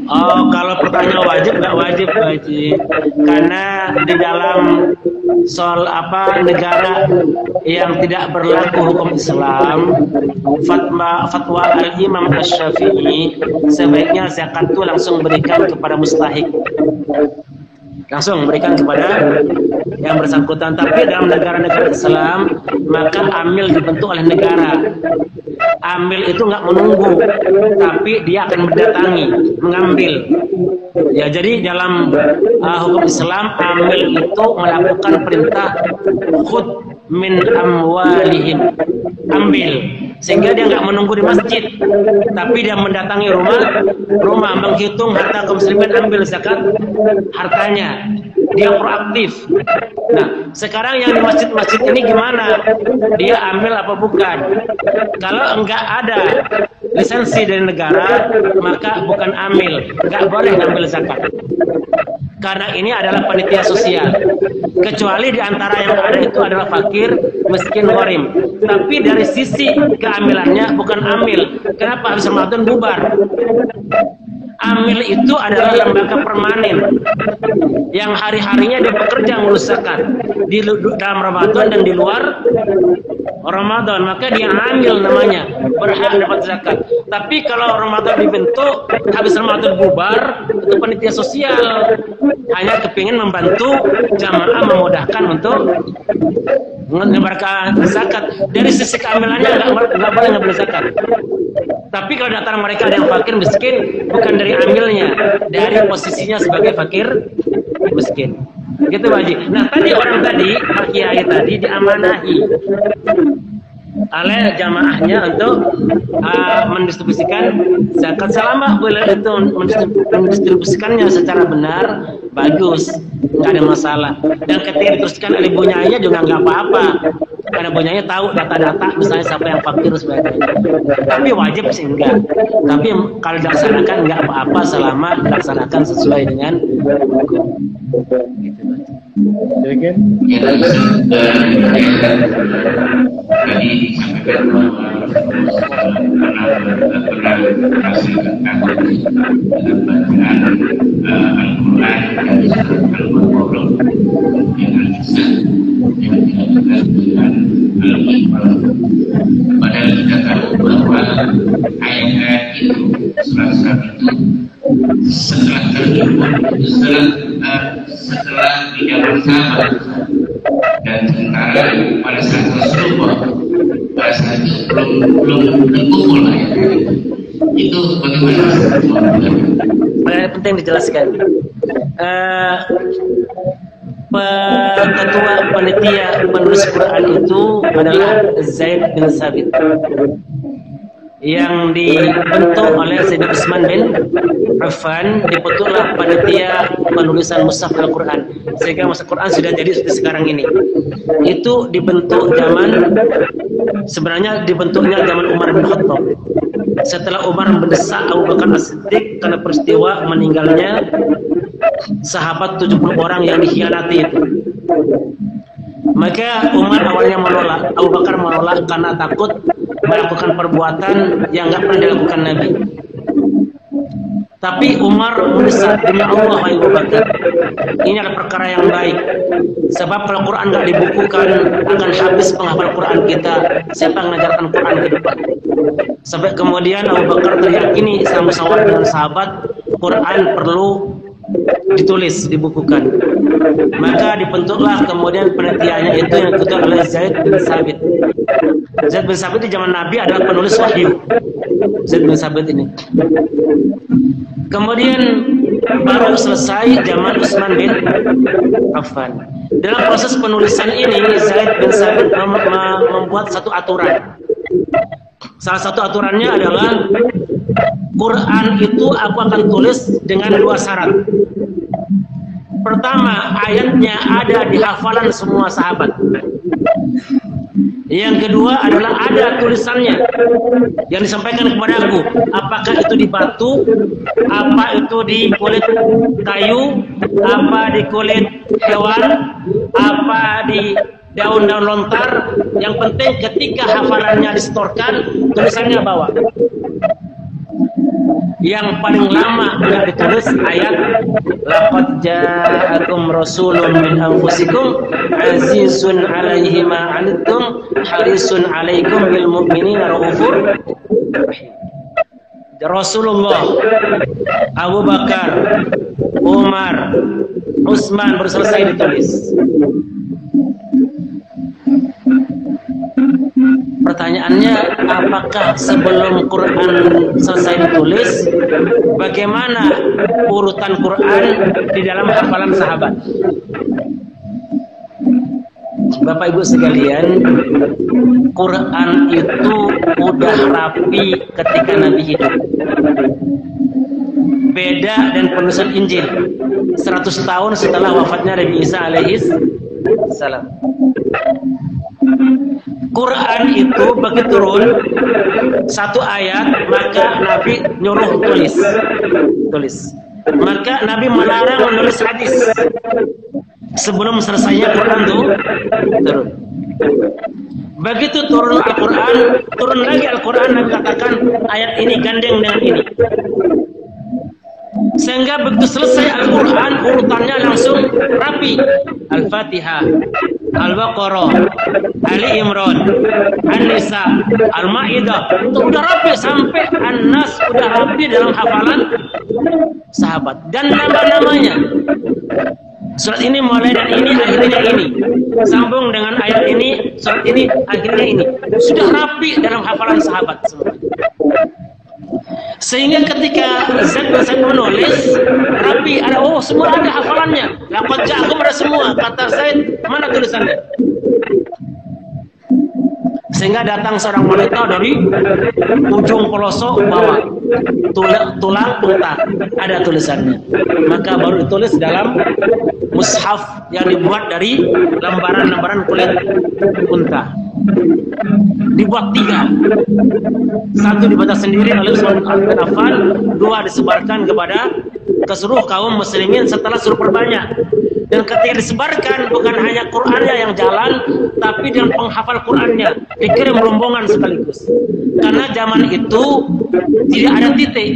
[SPEAKER 2] Oh, kalau pertanyaan wajib nggak wajib Pak Haji, karena di dalam soal negara yang tidak berlaku hukum Islam, fatwa Al-Imam Asy-Syafi'i, sebaiknya zakat itu langsung berikan kepada mustahik, langsung berikan kepada
[SPEAKER 4] yang bersangkutan. Tapi dalam negara-negara Islam maka amil dibentuk oleh negara. Amil itu nggak menunggu, tapi dia akan mendatangi, mengambil. Ya, jadi dalam hukum Islam amil itu melakukan perintah khud min amwalihim, ambil, sehingga dia nggak menunggu di masjid, tapi dia mendatangi rumah menghitung harta kaum muslimin, ambil zakat hartanya, dia proaktif. Nah, sekarang yang di masjid-masjid ini gimana? Dia ambil apa bukan? Kalau enggak ada lisensi dari negara, maka bukan amil, enggak boleh ngambil zakat. Karena ini adalah panitia sosial. Kecuali di antara yang ada itu adalah fakir, miskin, gharim. Tapi dari sisi keamilannya bukan amil. Kenapa habis Ramadan bubar? Amil itu adalah lembaga permanen yang hari-harinya dia bekerja ngurus zakat di dalam Ramadan dan di luar Ramadan, maka dia amil namanya, berhak dapat zakat. Tapi kalau Ramadan dibentuk, habis Ramadan bubar, itu panitia sosial, hanya kepingin membantu jamaah, memudahkan untuk menyebarkan zakat. Dari sisi keamilannya nggak boleh ngambil zakat. Tapi kalau datang mereka ada yang fakir miskin, bukan dari amilnya, dari posisinya sebagai fakir miskin. Gitu Pak Haji. Nah tadi orang tadi, Pak Kiai tadi diamanahi oleh jamaahnya untuk mendistribusikan zakat. Selama boleh itu mendistribusikannya secara benar, bagus, nggak ada masalah. Dan ketika diteruskan oleh bunyanya juga nggak apa-apa, karena bunyanya tahu data-data misalnya siapa yang fakir sebagainya. Tapi wajib sih enggak. Tapi kalau dilaksanakan nggak apa-apa selama dilaksanakan sesuai dengan hukum. Gitu,
[SPEAKER 3] Ya,
[SPEAKER 5] tadi disampaikan bahwa pernah berhasil dalam bacaan Al-Quran dari surat Al-Baqarah yang Al-Insan yang dilanjutkan dengan Al-Iqbal. Padahal kita tahu bahwa ayat-ayat itu, surat-surat itu setelah terhimpun, setelah tidak bersama, dan sementara pada saat Rasulullah pada saat itu belum terkumpul ayat-ayat itu. Bagaimana?
[SPEAKER 4] Penting dijelaskan. Ketua panitia penulis Quran itu adalah Zaid bin Sabit, yang dibentuk oleh Sayyidina Utsman bin Affan. Dibentuklah panitia penulisan mushaf Al-Quran, sehingga mushaf Quran sudah jadi seperti sekarang ini. Itu dibentuk sebenarnya dibentuknya zaman Umar bin Khattab, setelah Umar mendesak Abu Bakar As-Siddiq karena peristiwa meninggalnya sahabat 70 orang yang dikhianati itu. Maka Umar awalnya menolak, Abu Bakar menolak karena takut melakukan perbuatan yang nggak pernah dilakukan Nabi. Tapi Umar mendesak, demi Allah Abu Bakar, ini adalah perkara yang baik. Sebab kalau Quran nggak dibukukan akan habis penghafal Quran kita. Siapa yang mengajarkan Quran ke depan? Sampai kemudian Abu Bakar teryakini sama musyawarah dengan sahabat, Quran perlu ditulis, dibukukan. Maka dibentuklah kemudian penelitiannya itu yang ketua oleh Zaid bin Sabit. Zaid bin Sabit di zaman Nabi adalah penulis wahyu. Zaid bin Sabit ini. Kemudian baru selesai zaman Utsman bin Affan. Dalam proses penulisan ini Zaid bin Sabit membuat satu aturan. Salah satu aturannya adalah Quran itu aku akan tulis dengan 2 syarat. Pertama, ayatnya ada di hafalan semua sahabat. Yang kedua adalah ada tulisannya yang disampaikan kepada aku. Apakah itu di batu, apa itu di kulit kayu, apa di kulit hewan, apa di daun-daun lontar. Yang penting ketika hafalannya disetorkan, tulisannya bawa. Yang paling lama tidak ditulis ayat laqad ja'akum rasulun min anfusikum azizun 'alaihi ma 'anittum harisun 'alaikum bil mu'minina raufur rahim. Rasulullah, Abu Bakar, Umar, Utsman baru selesai ditulis. Pertanyaannya, apakah sebelum Quran selesai ditulis, bagaimana urutan Quran di dalam hafalan sahabat? Bapak Ibu sekalian, Quran itu udah rapi ketika Nabi hidup. Beda dan penulisan Injil 100 tahun setelah wafatnya Nabi Isa alaihis salam. Quran itu begitu turun satu ayat, maka Nabi nyuruh tulis. Maka Nabi melarang menulis hadis sebelum selesainya Quran itu turun. Begitu turun Al-Quran, turun lagi Al-Quran, Nabi katakan ayat ini gandeng dengan ini. Sehingga begitu selesai Al-Quran, urutannya langsung rapi. Al-Fatihah, Al-Baqarah, Ali Imran, An-Nisa, Al-Ma'idah, itu udah rapi sampai An-Nas udah rapi dalam hafalan sahabat. Dan nama-namanya, surat ini mulai dari ini, akhirnya ini, sambung dengan ayat ini, surat ini, akhirnya ini, sudah rapi dalam hafalan sahabat semua. Sehingga ketika Zaid bin Sabit menulis rapi, ada semua ada hafalannya. Laqad ja'akum ada semua. Kata Zaid, mana tulisannya? Sehingga datang seorang wanita dari ujung pelosok bawah, tulang unta, ada tulisannya. Maka baru ditulis dalam mushaf yang dibuat dari lembaran-lembaran kulit unta. Dibuat 3, 1 dibaca sendiri oleh Utsman bin Affan, 2 disebarkan kepada keseluruh kaum muslimin setelah suruh perbanyak. Dan ketika disebarkan, bukan hanya Qur'annya yang jalan, tapi dengan penghafal Qur'annya dikirim rombongan sekaligus. Karena zaman itu tidak ada titik.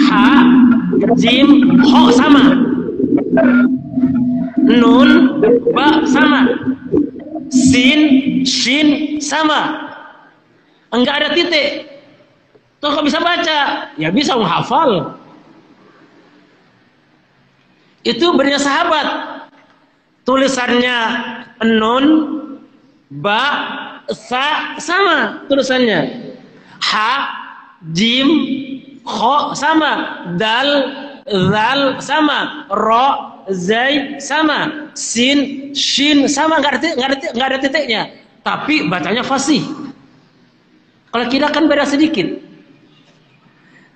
[SPEAKER 4] Ha, jim, ho sama, nun, ba sama, sin, shin sama, enggak ada titik. Tuh kok bisa baca? Ya bisa menghafal. Itu benar sahabat. Tulisannya nun, ba, sa sama tulisannya. Ha, jim, kho sama, dal, zal sama, ro, zai sama, sin, shin sama, nggak ada titiknya. Tapi bacanya fasih. Kalau kita kan beda sedikit.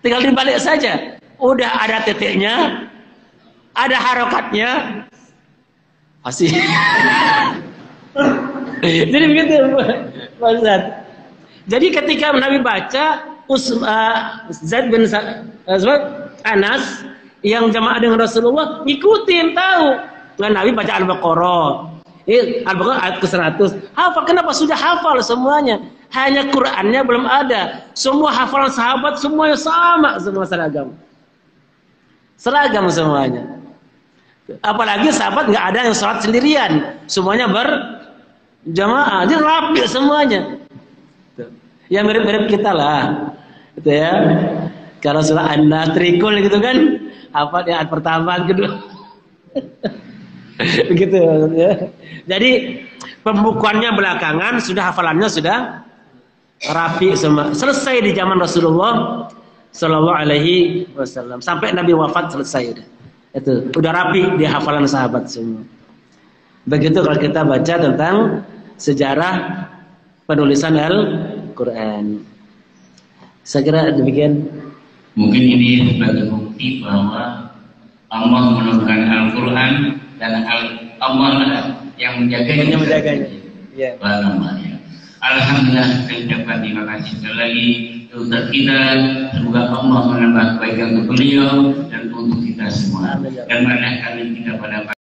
[SPEAKER 4] Tinggal dibalik saja. Udah ada titiknya, ada harokatnya, fasih. Jadi begitu, Pak Ustaz. Jadi ketika Nabi baca Zaid bin Anas yang jamaah dengan Rasulullah, ngikutin, tahu. Dan Nabi baca Al-Baqarah. Al-Baqarah ayat ke-100. Hafal, kenapa sudah hafal semuanya? Hanya Qur'annya belum ada. Semua hafalan sahabat semuanya sama, semua seragam. Seragam semuanya. Apalagi sahabat nggak ada yang sholat sendirian, semuanya berjamaah, jadi rapi semuanya. Ya mirip-mirip kita lah, gitu ya. Kalau surah An-Nas trikul gitu kan, apa ayat pertama, kedua, begitu ya. Jadi pembukuannya belakangan, sudah hafalannya sudah rapi semua. Selesai di zaman Rasulullah Sallallahu Alaihi Wasallam sampai Nabi wafat selesai. Itu udah rapi di hafalan sahabat semua. Begitu kalau kita baca tentang sejarah penulisan Al-Quran. Saya kira demikian.
[SPEAKER 5] Mungkin ini sebagai bukti bahwa Allah menurunkan Al-Quran dan Allah yang menjaganya. Ya. Alhamdulillah, saya ucapkan terima kasih sekali lagi untuk kita. Semoga Allah menambah kebaikan untuk beliau dan untuk kita semua. Dan menambahkan kita pada